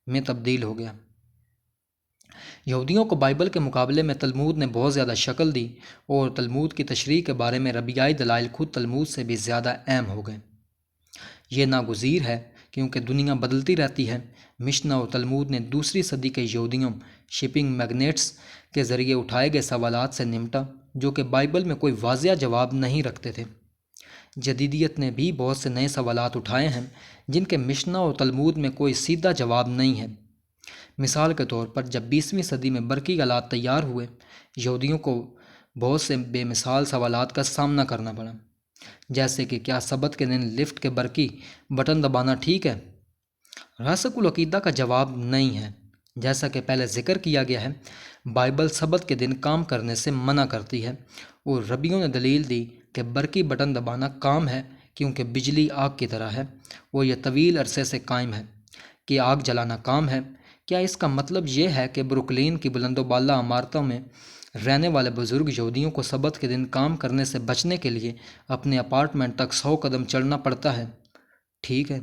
میں تبدیل ہو گیا۔ یہودیوں کو بائبل کے مقابلے میں تلمود نے بہت زیادہ شکل دی، اور تلمود کی تشریح کے بارے میں ربیائی دلائل خود تلمود سے بھی زیادہ اہم ہو گئے۔ یہ ناگزیر ہے کیونکہ دنیا بدلتی رہتی ہے۔ مشنا اور تلمود نے دوسری صدی کے یہودیوں شپنگ میگنیٹس کے ذریعے اٹھائے گئے سوالات سے نمٹا، جو کہ بائبل میں کوئی واضح جواب نہیں رکھتے تھے۔ جدیدیت نے بھی بہت سے نئے سوالات اٹھائے ہیں جن کے مشنا اور تلمود میں کوئی سیدھا جواب نہیں ہے۔ مثال کے طور پر جب 20ویں صدی میں برقی آلات تیار ہوئے، یہودیوں کو بہت سے بے مثال سوالات کا سامنا کرنا پڑا، جیسے کہ کیا سبت کے دن لفٹ کے برقی بٹن دبانا ٹھیک ہے؟ راسخ العقیدہ کا جواب نہیں ہے۔ جیسا کہ پہلے ذکر کیا گیا ہے، بائبل سبت کے دن کام کرنے سے منع کرتی ہے، اور ربیوں نے دلیل دی کہ برقی بٹن دبانا کام ہے کیونکہ بجلی آگ کی طرح ہے اور یہ طویل عرصے سے قائم ہے۔ کہ آگ جلانا کام ہے، کیا اس کا مطلب یہ ہے کہ بروکلین کی بلند و بالا عمارتوں میں رہنے والے بزرگ یہودیوں کو سبت کے دن کام کرنے سے بچنے کے لیے اپنے اپارٹمنٹ تک 100 قدم چلنا پڑتا ہے؟ ٹھیک ہے۔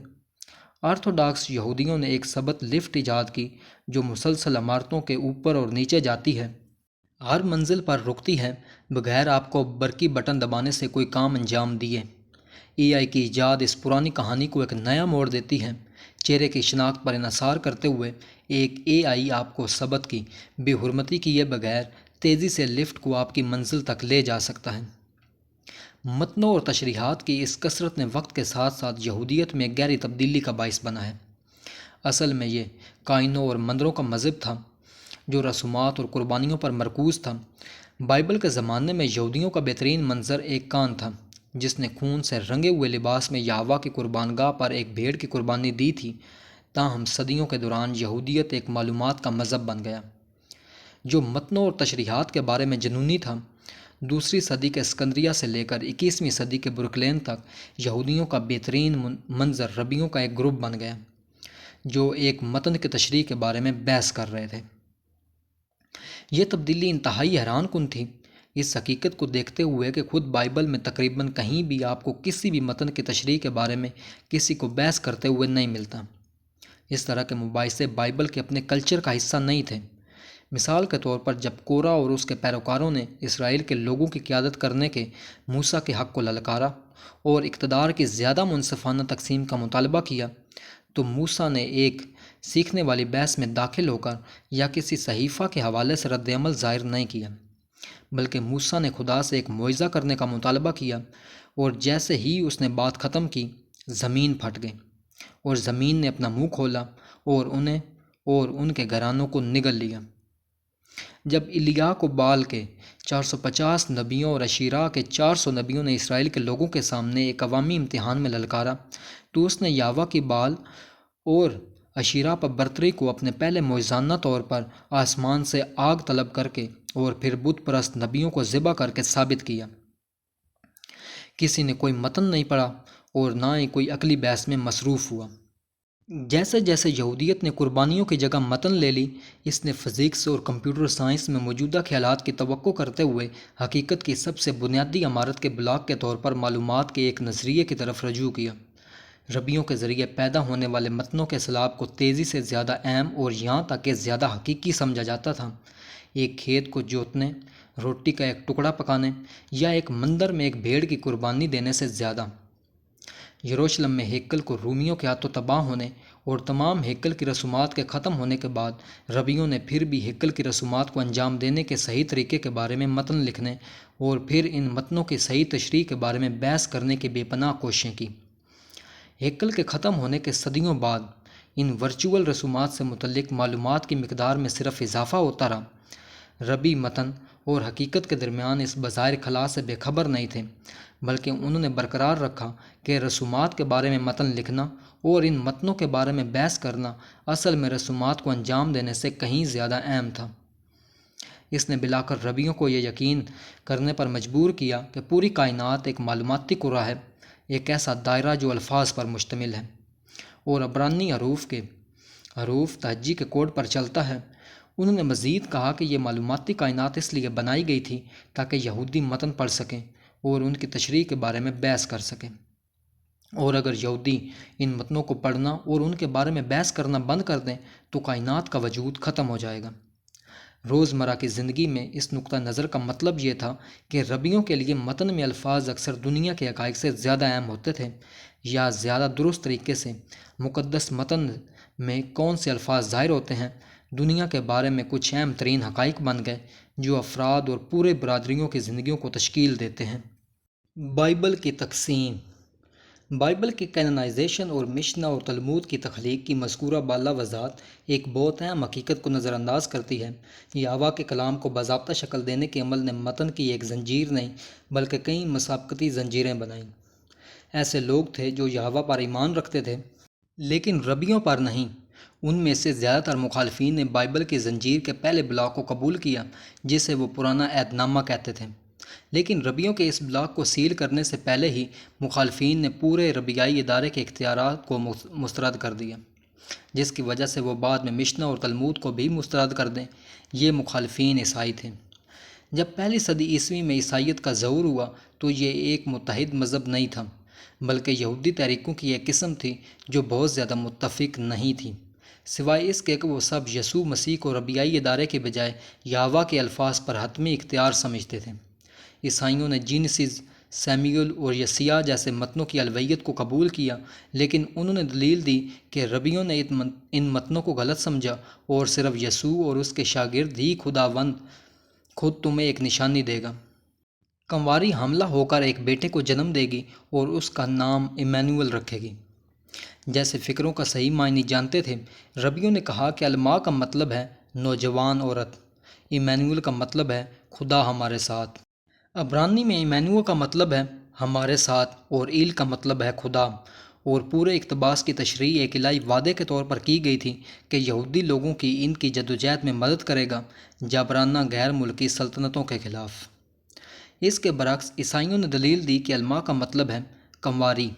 آرتھوڈاکس یہودیوں نے ایک سبت لفٹ ایجاد کی جو مسلسل عمارتوں کے اوپر اور نیچے جاتی ہے، ہر منزل پر رکتی ہے، بغیر آپ کو برقی بٹن دبانے سے کوئی کام انجام دیے۔ اے آئی کی ایجاد اس پرانی کہانی کو ایک نیا موڑ دیتی ہے۔ چہرے کی شناخت پر انحصار کرتے ہوئے ایک اے آئی آپ کو سبت کی بے حرمتی کیے بغیر تیزی سے لفٹ کو آپ کی منزل تک لے جا سکتا ہے۔ متنوں اور تشریحات کی اس کثرت نے وقت کے ساتھ ساتھ یہودیت میں گہری تبدیلی کا باعث بنا ہے۔ اصل میں یہ کائنوں اور مندروں کا مذہب تھا جو رسومات اور قربانیوں پر مرکوز تھا۔ بائبل کے زمانے میں یہودیوں کا بہترین منظر ایک کان تھا جس نے خون سے رنگے ہوئے لباس میں یہوہ کی قربان گاہ پر ایک بھیڑ کی قربانی دی تھی۔ تاہم صدیوں کے دوران یہودیت ایک معلومات کا مذہب بن گیا جو متنوں اور تشریحات کے بارے میں جنونی تھا۔ دوسری صدی کے اسکندریہ سے لے کر 21ویں صدی کے بروکلین تک یہودیوں کا بہترین منظر ربیوں کا ایک گروپ بن گیا جو ایک متن کی تشریح کے بارے میں بحث کر رہے تھے۔ یہ تبدیلی انتہائی حیران کن تھی، اس حقیقت کو دیکھتے ہوئے کہ خود بائبل میں تقریباً کہیں بھی آپ کو کسی بھی متن کی تشریح کے بارے میں کسی کو بحث کرتے ہوئے نہیں ملتا۔ اس طرح کے مباحثے بائبل کے اپنے کلچر کا حصہ نہیں تھے۔ مثال کے طور پر جب کورہ اور اس کے پیروکاروں نے اسرائیل کے لوگوں کی قیادت کرنے کے موسیٰ کے حق کو للکارا اور اقتدار کی زیادہ منصفانہ تقسیم کا مطالبہ کیا تو موسیٰ نے ایک سیکھنے والی بحث میں داخل ہو کر یا کسی صحیفہ کے حوالے سے رد عمل ظاہر نہیں کیا، بلکہ موسیٰ نے خدا سے ایک معجزہ کرنے کا مطالبہ کیا، اور جیسے ہی اس نے بات ختم کی زمین پھٹ گئی اور زمین نے اپنا منہ کھولا اور انہیں اور ان کے گھرانوں کو نگل لیا۔ جب ایلیا کو بال کے 450 نبیوں اور اشیرا کے 400 نبیوں نے اسرائیل کے لوگوں کے سامنے ایک عوامی امتحان میں للکارا تو اس نے یہوہ کی بال اور اشیرا پر برتری کو اپنے پہلے معجزانہ طور پر آسمان سے آگ طلب کر کے اور پھر بت پرست نبیوں کو ذبح کر کے ثابت کیا۔ کسی نے کوئی متن نہیں پڑھا اور نہ ہی کوئی عقلی بحث میں مصروف ہوا۔ جیسے جیسے یہودیت نے قربانیوں کی جگہ متن لے لی، اس نے فزکس اور کمپیوٹر سائنس میں موجودہ خیالات کی توقع کرتے ہوئے حقیقت کی سب سے بنیادی عمارت کے بلاک کے طور پر معلومات کے ایک نظریے کی طرف رجوع کیا۔ ربیوں کے ذریعے پیدا ہونے والے متنوں کے سیلاب کو تیزی سے زیادہ اہم اور یہاں تک کہ زیادہ حقیقی سمجھا جاتا تھا۔ ایک کھیت کو جوتنے، روٹی کا ایک ٹکڑا پکانے یا ایک مندر میں ایک بھیڑ کی قربانی دینے سے زیادہ۔ یروشلم میں ہیکل کو رومیوں کے ہاتھوں تباہ ہونے اور تمام ہیکل کی رسومات کے ختم ہونے کے بعد ربیوں نے پھر بھی ہیکل کی رسومات کو انجام دینے کے صحیح طریقے کے بارے میں متن لکھنے اور پھر ان متنوں کی صحیح تشریح کے بارے میں بحث کرنے کی بے پناہ کوششیں کی۔ ہیکل کے ختم ہونے کے صدیوں بعد ان ورچوئل رسومات سے متعلق معلومات کی مقدار میں صرف اضافہ ہوتا رہا۔ ربی متن اور حقیقت کے درمیان اس بظاہر خلا سے بے خبر نہیں تھے، بلکہ انہوں نے برقرار رکھا کہ رسومات کے بارے میں متن لکھنا اور ان متنوں کے بارے میں بحث کرنا اصل میں رسومات کو انجام دینے سے کہیں زیادہ اہم تھا۔ اس نے بلاخر ربیوں کو یہ یقین کرنے پر مجبور کیا کہ پوری کائنات ایک معلوماتی قرہ ہے، ایک ایسا دائرہ جو الفاظ پر مشتمل ہے اور عبرانی حروف تہجی کے کوڈ پر چلتا ہے۔ انہوں نے مزید کہا کہ یہ معلوماتی کائنات اس لیے بنائی گئی تھی تاکہ یہودی متن پڑھ سکیں اور ان کی تشریح کے بارے میں بحث کر سکیں، اور اگر یہودی ان متنوں کو پڑھنا اور ان کے بارے میں بحث کرنا بند کر دیں تو کائنات کا وجود ختم ہو جائے گا۔ روزمرہ کی زندگی میں اس نقطہ نظر کا مطلب یہ تھا کہ ربیوں کے لیے متن میں الفاظ اکثر دنیا کے حقائق سے زیادہ اہم ہوتے تھے، یا زیادہ درست طریقے سے مقدس متن میں کون سے الفاظ ظاہر ہوتے ہیں دنیا کے بارے میں کچھ اہم ترین حقائق بن گئے جو افراد اور پورے برادریوں کی زندگیوں کو تشکیل دیتے ہیں۔ بائبل کی تقسیم۔ بائبل کی کینونائزیشن اور مشنا اور تلمود کی تخلیق کی مذکورہ بالا وضاحت ایک بہت اہم حقیقت کو نظر انداز کرتی ہے۔ یہوہ کے کلام کو باضابطہ شکل دینے کے عمل نے متن کی ایک زنجیر نہیں بلکہ کئی مسابقتی زنجیریں بنائیں۔ ایسے لوگ تھے جو یہوہ پر ایمان رکھتے تھے لیکن ربیوں پر نہیں۔ ان میں سے زیادہ تر مخالفین نے بائبل کی زنجیر کے پہلے بلاک کو قبول کیا جسے وہ پرانا عہد نامہ کہتے تھے، لیکن ربیوں کے اس بلاک کو سیل کرنے سے پہلے ہی مخالفین نے پورے ربیائی ادارے کے اختیارات کو مسترد کر دیا، جس کی وجہ سے وہ بعد میں مشنا اور تلمود کو بھی مسترد کر دیں۔ یہ مخالفین عیسائی تھے۔ جب پہلی صدی عیسوی میں عیسائیت کا ظہور ہوا تو یہ ایک متحد مذہب نہیں تھا بلکہ یہودی تحریکوں کی ایک قسم تھی جو بہت زیادہ متفق نہیں تھی، سوائے اس کے کہ وہ سب یسوع مسیح کو ربیائی ادارے کے بجائے یہوہ کے الفاظ پر حتمی اختیار سمجھتے تھے۔ عیسائیوں نے جینیسز، سیمیول اور یسیع جیسے متنوں کی الوہیت کو قبول کیا، لیکن انہوں نے دلیل دی کہ ربیوں نے ان متنوں کو غلط سمجھا اور صرف یسوع اور اس کے شاگرد ہی خداوند خود تمہیں ایک نشانی دے گا۔ کنواری حاملہ ہو کر ایک بیٹے کو جنم دے گی اور اس کا نام ایمینول رکھے گی۔ جیسے فکروں کا صحیح معنی جانتے تھے، ربیوں نے کہا کہ الماء کا مطلب ہے نوجوان عورت، ایمینول کا مطلب ہے خدا ہمارے ساتھ۔ عبرانی میں ایمینول کا مطلب ہے ہمارے ساتھ اور ایل کا مطلب ہے خدا، اور پورے اقتباس کی تشریح ایک الہی وعدے کے طور پر کی گئی تھی کہ یہودی لوگوں کی ان کی جدوجہد میں مدد کرے گا جبرانہ غیر ملکی سلطنتوں کے خلاف۔ اس کے برعکس عیسائیوں نے دلیل دی کہ الماء کا مطلب ہے کنواری،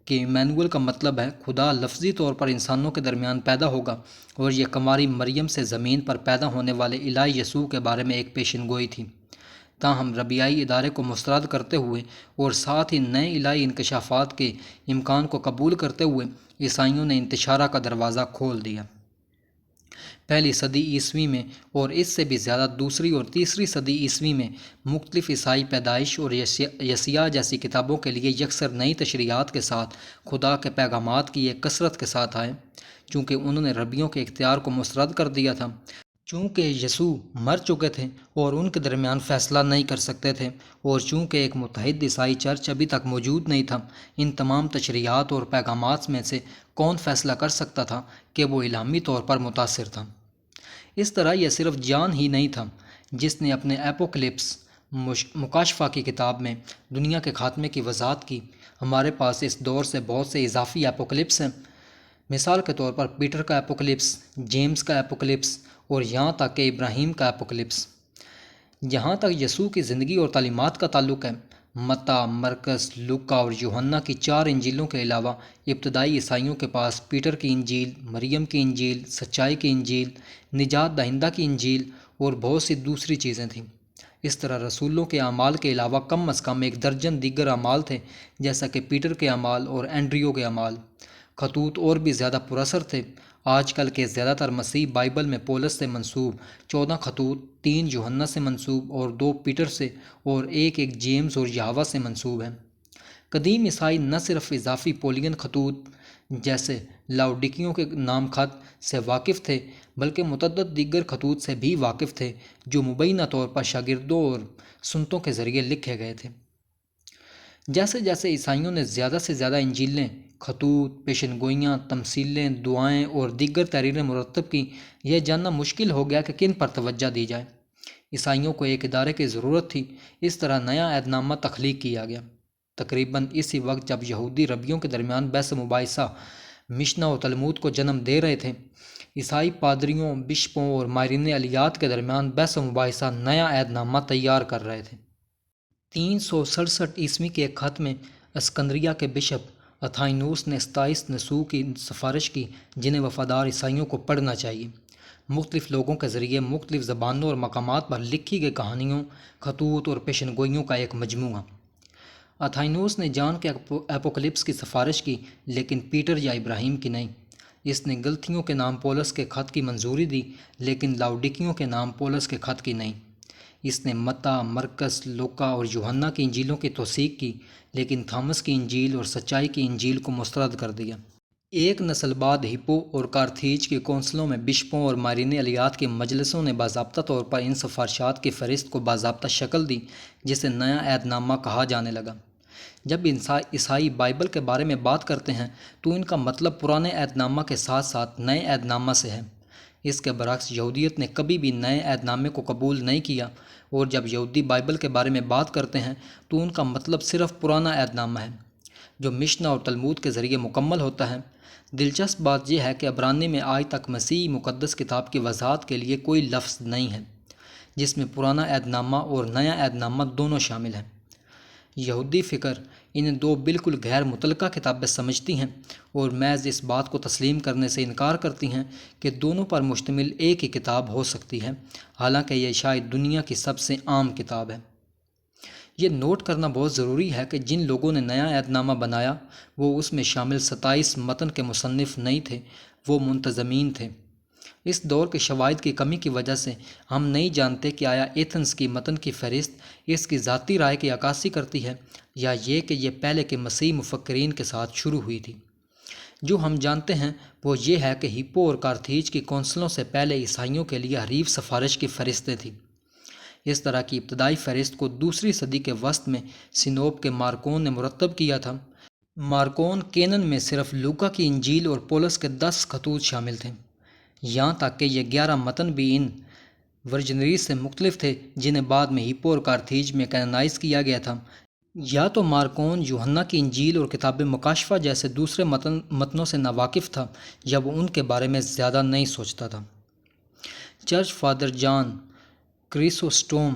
کہ ایمینول کا مطلب ہے خدا لفظی طور پر انسانوں کے درمیان پیدا ہوگا، اور یہ کنواری مریم سے زمین پر پیدا ہونے والے الہی یسوع کے بارے میں ایک پیشن گوئی تھی۔ تاہم ربیائی ادارے کو مسترد کرتے ہوئے اور ساتھ ہی نئے الہی انکشافات کے امکان کو قبول کرتے ہوئے عیسائیوں نے انتشارہ کا دروازہ کھول دیا۔ پہلی صدی عیسوی میں اور اس سے بھی زیادہ دوسری اور تیسری صدی عیسوی میں مختلف عیسائی پیدائش اور یسیع جیسی کتابوں کے لیے یکسر نئی تشریحات کے ساتھ خدا کے پیغامات کی ایک کثرت کے ساتھ آئے۔ چونکہ انہوں نے ربیوں کے اختیار کو مسترد کر دیا تھا، چونکہ یسوع مر چکے تھے اور ان کے درمیان فیصلہ نہیں کر سکتے تھے، اور چونکہ ایک متحد عیسائی چرچ ابھی تک موجود نہیں تھا، ان تمام تشریحات اور پیغامات میں سے کون فیصلہ کر سکتا تھا کہ وہ الہامی طور پر متاثر تھا؟ اس طرح یہ صرف جان ہی نہیں تھا جس نے اپنے ایپوکلپس مکاشفہ کی کتاب میں دنیا کے خاتمے کی وضاحت کی۔ ہمارے پاس اس دور سے بہت سے اضافی ایپوکلپس ہیں، مثال کے طور پر پیٹر کا ایپوکلپس، جیمز کا ایپوکلپس، اور یہاں تک کہ ابراہیم کا ایپوکلپس۔ جہاں تک یسوع کی زندگی اور تعلیمات کا تعلق ہے، متی، مرکس، لوکا اور یوحنا کی 4 انجیلوں کے علاوہ ابتدائی عیسائیوں کے پاس پیٹر کی انجیل، مریم کی انجیل، سچائی کی انجیل، نجات دہندہ کی انجیل اور بہت سی دوسری چیزیں تھیں۔ اس طرح رسولوں کے اعمال کے علاوہ کم از کم 1 درجن دیگر اعمال تھے، جیسا کہ پیٹر کے اعمال اور اینڈریو کے اعمال۔ خطوط اور بھی زیادہ پراثر تھے۔ آج کل کے زیادہ تر مسیحی بائبل میں پولس سے منسوب 14 خطوط، 3 یوحنا سے منسوب اور 2 پیٹر سے اور ایک جیمز اور یاہوہ سے منسوب ہیں۔ قدیم عیسائی نہ صرف اضافی پولین خطوط جیسے لاؤڈیکیوں کے نام خط سے واقف تھے، بلکہ متعدد دیگر خطوط سے بھی واقف تھے جو مبینہ طور پر شاگردوں اور سنتوں کے ذریعے لکھے گئے تھے۔ جیسے جیسے عیسائیوں نے زیادہ سے زیادہ انجیلیں، خطوط، پیشن گوئیاں، تمثیلیں، دعائیں اور دیگر تحریریں مرتب کی، یہ جاننا مشکل ہو گیا کہ کن پر توجہ دی جائے۔ عیسائیوں کو ایک ادارے کی ضرورت تھی، اس طرح نیا عہد نامہ تخلیق کیا گیا۔ تقریباً اسی وقت جب یہودی ربیوں کے درمیان بحث و مباحثہ مشنا و تلمود کو جنم دے رہے تھے، عیسائی پادریوں، بشپوں اور ماہرین الہیات کے درمیان بحث و مباحثہ نیا عہد نامہ تیار کر رہے تھے۔ 367 عیسوی کے ایک خط میں اسکندریہ کے بشپ اتھائنوس نے 27 نسوح کی سفارش کی جنہیں وفادار عیسائیوں کو پڑھنا چاہیے۔ مختلف لوگوں کے ذریعے مختلف زبانوں اور مقامات پر لکھی گئی کہانیوں، خطوط اور پیشن گوئیوں کا ایک مجموعہ۔ اتھائنوس نے جان کے ایپوکلپس کی سفارش کی، لیکن پیٹر یا ابراہیم کی نہیں۔ اس نے گلتیوں کے نام پولس کے خط کی منظوری دی، لیکن لاؤڈیکیوں کے نام پولس کے خط کی نہیں۔ اس نے متی، مرکس، لوکا اور یوحنا کی انجیلوں کی توثیق کی، لیکن تھامس کی انجیل اور سچائی کی انجیل کو مسترد کر دیا۔ ایک نسل بعد ہپو اور کارتھیج کی کونسلوں میں بشپوں اور ماہرین الہیات کی مجلسوں نے باضابطہ طور پر ان سفارشات کی فہرست کو باضابطہ شکل دی، جسے نیا عہد نامہ کہا جانے لگا۔ جب عیسائی بائبل کے بارے میں بات کرتے ہیں تو ان کا مطلب پرانے عہد نامہ کے ساتھ ساتھ نئے عہد نامہ سے ہے۔ اس کے برعکس یہودیت نے کبھی بھی نئے عہد نامے کو قبول نہیں کیا، اور جب یہودی بائبل کے بارے میں بات کرتے ہیں تو ان کا مطلب صرف پرانا عہد نامہ ہے جو مشنا اور تلمود کے ذریعے مکمل ہوتا ہے۔ دلچسپ بات یہ ہے کہ عبرانی میں آج تک مسیحی مقدس کتاب کی وضاحت کے لیے کوئی لفظ نہیں ہے جس میں پرانا عہد نامہ اور نیا عہد نامہ دونوں شامل ہیں۔ یہودی فکر انہیں 2 بالکل غیر متعلقہ کتابیں سمجھتی ہیں اور محض اس بات کو تسلیم کرنے سے انکار کرتی ہیں کہ دونوں پر مشتمل ایک ہی کتاب ہو سکتی ہے، حالانکہ یہ شاید دنیا کی سب سے عام کتاب ہے۔ یہ نوٹ کرنا بہت ضروری ہے کہ جن لوگوں نے نیا عہد نامہ بنایا وہ اس میں شامل 27 متن کے مصنف نہیں تھے، وہ منتظمین تھے۔ اس دور کے شواہد کی کمی کی وجہ سے ہم نہیں جانتے کہ آیا ایتھنز کی متن کی فہرست اس کی ذاتی رائے کی عکاسی کرتی ہے یا یہ کہ یہ پہلے کے مسیحی مفکرین کے ساتھ شروع ہوئی تھی۔ جو ہم جانتے ہیں وہ یہ ہے کہ ہپو اور کارتھیج کی کونسلوں سے پہلے عیسائیوں کے لیے حریف سفارش کی فہرستیں تھیں۔ اس طرح کی ابتدائی فہرست کو دوسری صدی کے وسط میں سنوپ کے مارکون نے مرتب کیا تھا۔ مارکون کینن میں صرف لوکا کی انجیل اور پولس کے 10 خطوط شامل تھے، یہاں تک کہ یہ 11 متن بھی ان ورجنریز سے مختلف تھے جنہیں بعد میں ہیپو اور کارتھیج میں کینونائز کیا گیا تھا۔ یا تو مارکون یوحنا کی انجیل اور کتاب مکاشفہ جیسے دوسرے متنوں سے ناواقف تھا یا وہ ان کے بارے میں زیادہ نہیں سوچتا تھا۔ چرچ فادر جان کریسوسٹوم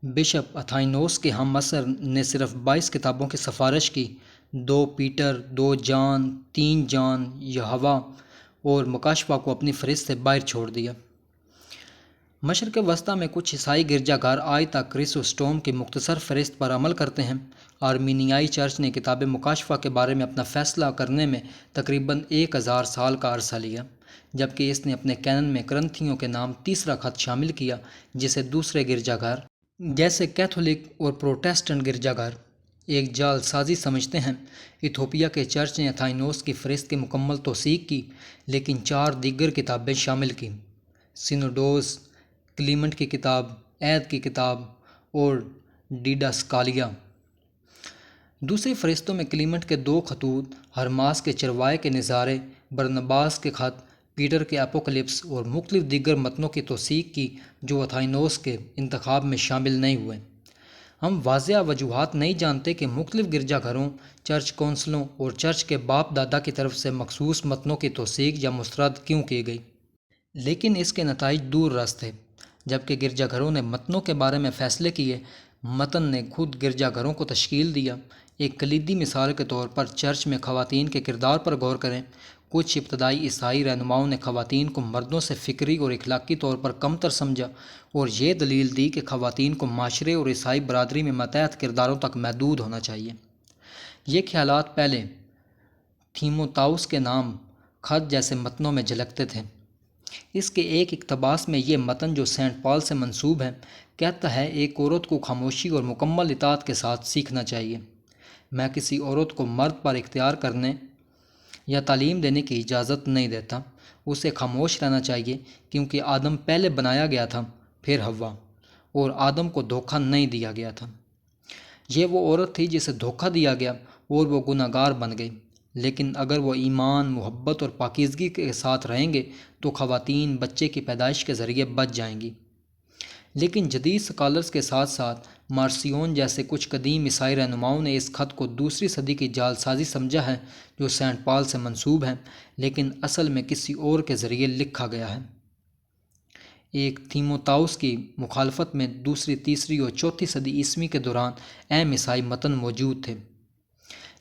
بشپ اتھائنوس کے ہم عصر نے صرف 22 کتابوں کی سفارش کی، 2 پیٹر، 2 جان، 3 جان، یہوہ اور مکاشفہ کو اپنی فہرست سے باہر چھوڑ دیا۔ مشرق وسطیٰ میں کچھ عیسائی گرجا گھر آج تک کریسوسٹوم کی مختصر فہرست پر عمل کرتے ہیں۔ آرمینیائی چرچ نے کتاب مکاشفہ کے بارے میں اپنا فیصلہ کرنے میں تقریباً 1000 سال کا عرصہ لیا، جبکہ اس نے اپنے کینن میں کرنتھیوں کے نام تیسرا خط شامل کیا، جسے دوسرے گرجا گھر جیسے کیتھولک اور پروٹیسٹنٹ گرجا گھر ایک جعل سازی سمجھتے ہیں۔ ایتھوپیا کے چرچ نے اتھائنوس کی فہرست کی مکمل توثیق کی، لیکن 4 دیگر کتابیں شامل کی: سینوڈوس، کلیمنٹ کی کتاب، عہد کی کتاب اور ڈیڈاسکالیا۔ دوسری فہرستوں میں کلیمنٹ کے 2 خطوط، ہرماس کے چروائے کے نظارے، برنباس کے خط، پیٹر کے اپوکلپس اور مختلف دیگر متنوں کی توثیق کی جو اتھائنوس کے انتخاب میں شامل نہیں ہوئے۔ ہم واضح وجوہات نہیں جانتے کہ مختلف گرجا گھروں، چرچ کونسلوں اور چرچ کے باپ دادا کی طرف سے مخصوص متنوں کی توثیق یا مسترد کیوں کی گئی، لیکن اس کے نتائج دور رس تھے۔ جبکہ گرجا گھروں نے متنوں کے بارے میں فیصلے کیے، متن نے خود گرجا گھروں کو تشکیل دیا۔ ایک کلیدی مثال کے طور پر چرچ میں خواتین کے کردار پر غور کریں۔ کچھ ابتدائی عیسائی رہنماؤں نے خواتین کو مردوں سے فکری اور اخلاقی طور پر کمتر سمجھا اور یہ دلیل دی کہ خواتین کو معاشرے اور عیسائی برادری میں ماتحت کرداروں تک محدود ہونا چاہیے۔ یہ خیالات پہلے تیموتاؤس کے نام خط جیسے متنوں میں جھلکتے تھے۔ اس کے ایک اقتباس میں یہ متن جو سینٹ پال سے منسوب ہے کہتا ہے، ایک عورت کو خاموشی اور مکمل اطاعت کے ساتھ سیکھنا چاہیے۔ میں کسی عورت کو مرد پر اختیار کرنے یا تعلیم دینے کی اجازت نہیں دیتا، اسے خاموش رہنا چاہیے، کیونکہ آدم پہلے بنایا گیا تھا، پھر حوا، اور آدم کو دھوکہ نہیں دیا گیا تھا۔ یہ وہ عورت تھی جسے دھوکہ دیا گیا اور وہ گناہ گار بن گئی، لیکن اگر وہ ایمان، محبت اور پاکیزگی کے ساتھ رہیں گے تو خواتین بچے کی پیدائش کے ذریعے بچ جائیں گی۔ لیکن جدید سکالرز کے ساتھ ساتھ مارسیون جیسے کچھ قدیم عیسائی رہنماؤں نے اس خط کو دوسری صدی کی جعل سازی سمجھا ہے جو سینٹ پال سے منسوب ہے، لیکن اصل میں کسی اور کے ذریعے لکھا گیا ہے۔ ایک تیموتاؤس کی مخالفت میں دوسری، تیسری اور چوتھی صدی عیسوی کے دوران اہم عیسائی متن موجود تھے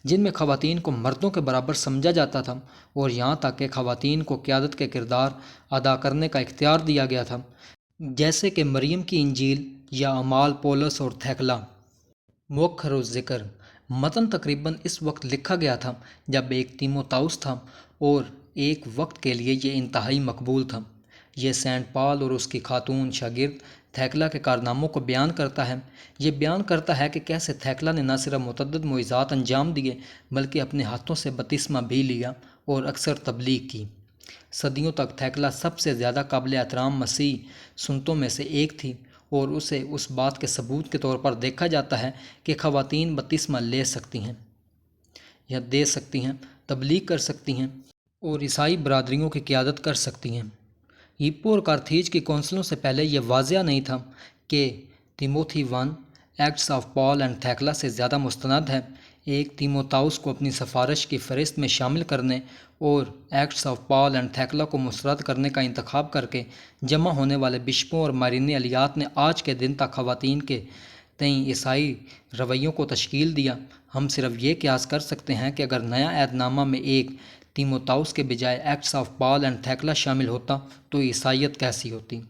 جن میں خواتین کو مردوں کے برابر سمجھا جاتا تھا اور یہاں تک کہ خواتین کو قیادت کے کردار ادا کرنے کا اختیار دیا گیا تھا، جیسے کہ مریم کی انجیل یا اعمال پولس اور تھیکلا۔ مؤخر الذکر متن تقریباً اس وقت لکھا گیا تھا جب ایک تیموتاؤس تھا اور ایک وقت کے لیے یہ انتہائی مقبول تھا۔ یہ سینٹ پال اور اس کی خاتون شاگرد تھیکلا کے کارناموں کو بیان کرتا ہے۔ یہ بیان کرتا ہے کہ کیسے تھیکلا نے نہ صرف متعدد معجزات انجام دیے بلکہ اپنے ہاتھوں سے بپتسمہ بھی لیا اور اکثر تبلیغ کی۔ صدیوں تک تھیکلا سب سے زیادہ قابل احترام مسیح سنتوں میں سے ایک تھی اور اسے اس بات کے ثبوت کے طور پر دیکھا جاتا ہے کہ خواتین بپتسمہ لے سکتی ہیں یا دے سکتی ہیں، تبلیغ کر سکتی ہیں اور عیسائی برادریوں کی قیادت کر سکتی ہیں۔ ہیپو اور کارتھیج کی کونسلوں سے پہلے یہ واضح نہیں تھا کہ تیموتھی 1 ایکٹس آف پال اینڈ تھیکلا سے زیادہ مستند ہے۔ ایک تیموتاؤس کو اپنی سفارش کی فہرست میں شامل کرنے اور ایکٹس آف پال اینڈ تھیکلا کو مسترد کرنے کا انتخاب کر کے جمع ہونے والے بشپوں اور مارین الیات نے آج کے دن تک خواتین کے تئیں عیسائی رویوں کو تشکیل دیا۔ ہم صرف یہ قیاس کر سکتے ہیں کہ اگر نیا عہد نامہ میں ایک تیموتاؤس کے بجائے ایکٹس آف پال اینڈ تھیکلا شامل ہوتا تو عیسائیت کیسی ہوتی۔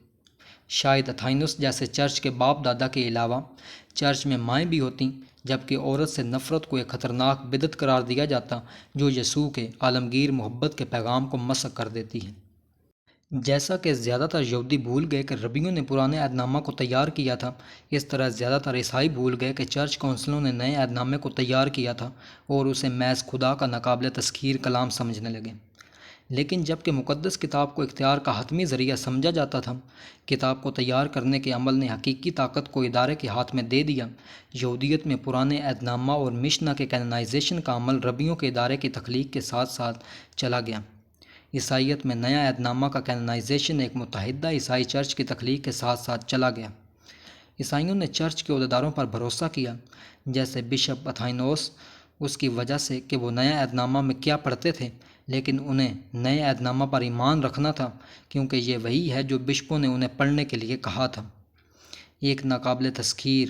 شاید اتھائنوس جیسے چرچ کے باپ دادا کے علاوہ چرچ میں مائیں بھی ہوتیں، جبکہ عورت سے نفرت کو ایک خطرناک بدعت قرار دیا جاتا جو یسوع کے عالمگیر محبت کے پیغام کو مسخ کر دیتی ہے۔ جیسا کہ زیادہ تر یہودی بھول گئے کہ ربیوں نے پرانے عہد نامہ کو تیار کیا تھا، اس طرح زیادہ تر عیسائی بھول گئے کہ چرچ کونسلوں نے نئے عہد نامے کو تیار کیا تھا اور اسے محض خدا کا ناقابل تسخیر کلام سمجھنے لگے۔ لیکن جب کہ مقدس کتاب کو اختیار کا حتمی ذریعہ سمجھا جاتا تھا، کتاب کو تیار کرنے کے عمل نے حقیقی طاقت کو ادارے کے ہاتھ میں دے دیا۔ یہودیت میں پرانے عہد نامہ اور مشنا کے کینونائزیشن کا عمل ربیوں کے ادارے کی تخلیق کے ساتھ ساتھ چلا گیا۔ عیسائیت میں نیا عہد نامہ کا کینونائزیشن ایک متحدہ عیسائی چرچ کی تخلیق کے ساتھ ساتھ چلا گیا۔ عیسائیوں نے چرچ کے عہدیداروں پر بھروسہ کیا، جیسے بشپ اتھائنوس، اس کی وجہ سے کہ وہ نیا عہد نامہ میں کیا پڑھتے تھے، لیکن انہیں نئے عہد نامہ پر ایمان رکھنا تھا کیونکہ یہ وہی ہے جو بشپوں نے انہیں پڑھنے کے لیے کہا تھا۔ ایک ناقابل تسخیر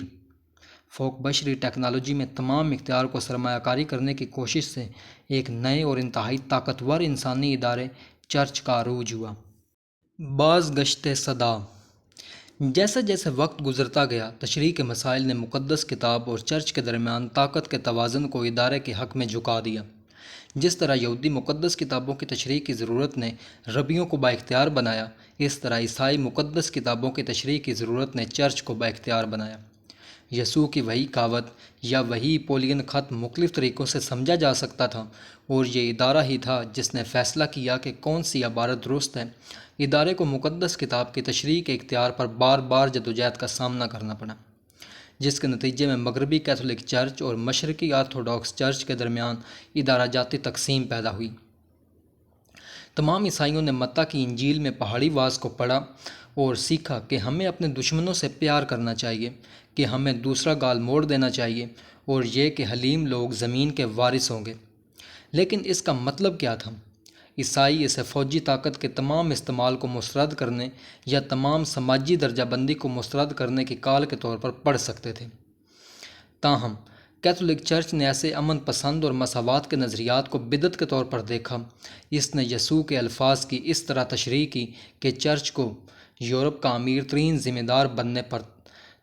فوق بشری ٹیکنالوجی میں تمام اختیار کو سرمایہ کاری کرنے کی کوشش سے ایک نئے اور انتہائی طاقتور انسانی ادارے چرچ کا عروج ہوا۔ باز گشت صدا۔ جیسے جیسے وقت گزرتا گیا، تشریح کے مسائل نے مقدس کتاب اور چرچ کے درمیان طاقت کے توازن کو ادارے کے حق میں جھکا دیا۔ جس طرح یہودی مقدس کتابوں کی تشریح کی ضرورت نے ربیوں کو بااختیار بنایا، اس طرح عیسائی مقدس کتابوں کی تشریح کی ضرورت نے چرچ کو بااختیار بنایا۔ یسوع کی وہی کہاوت یا وہی پولین خط مختلف طریقوں سے سمجھا جا سکتا تھا، اور یہ ادارہ ہی تھا جس نے فیصلہ کیا کہ کون سی عبارت درست ہے۔ ادارے کو مقدس کتاب کی تشریح کے اختیار پر بار بار جدوجہد کا سامنا کرنا پڑا، جس کے نتیجے میں مغربی کیتھولک چرچ اور مشرقی آرتھوڈاکس چرچ کے درمیان ادارہ جاتی تقسیم پیدا ہوئی۔ تمام عیسائیوں نے متی کی انجیل میں پہاڑی واز کو پڑھا اور سیکھا کہ ہمیں اپنے دشمنوں سے پیار کرنا چاہیے، کہ ہمیں دوسرا گال موڑ دینا چاہیے، اور یہ کہ حلیم لوگ زمین کے وارث ہوں گے۔ لیکن اس کا مطلب کیا تھا؟ عیسائی اسے فوجی طاقت کے تمام استعمال کو مسترد کرنے یا تمام سماجی درجہ بندی کو مسترد کرنے کی کال کے طور پر پڑھ سکتے تھے۔ تاہم کیتھولک چرچ نے ایسے امن پسند اور مساوات کے نظریات کو بدعت کے طور پر دیکھا۔ اس نے یسوع کے الفاظ کی اس طرح تشریح کی کہ چرچ کو یورپ کا امیر ترین ذمہ دار بننے پر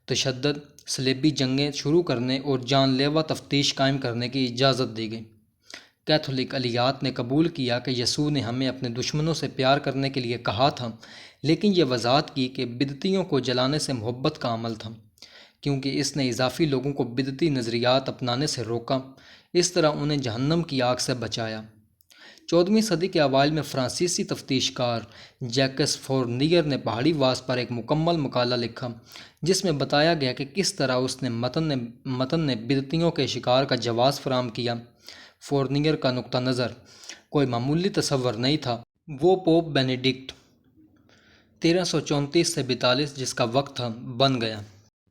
تشدد، صلیبی جنگیں شروع کرنے اور جان لیوا تفتیش قائم کرنے کی اجازت دی گئی۔ کیتھولک الیات نے قبول کیا کہ یسوع نے ہمیں اپنے دشمنوں سے پیار کرنے کے لیے کہا تھا، لیکن یہ وضاحت کی کہ بدعتیوں کو جلانے سے محبت کا عمل تھا، کیونکہ اس نے اضافی لوگوں کو بدعتی نظریات اپنانے سے روکا، اس طرح انہیں جہنم کی آگ سے بچایا۔ 14ویں صدی کے اوائل میں فرانسیسی تفتیش کار جیکس فورنیر نے پہاڑی واز پر ایک مکمل مقالہ لکھا، جس میں بتایا گیا کہ کس طرح اس نے متن نے بدعتیوں کے شکار کا جواز فراہم کیا۔ فورنیر کا نقطہ نظر کوئی معمولی تصور نہیں تھا۔ وہ پوپ بینیڈکٹ 1334 سے 42 جس کا وقت تھا بن گیا۔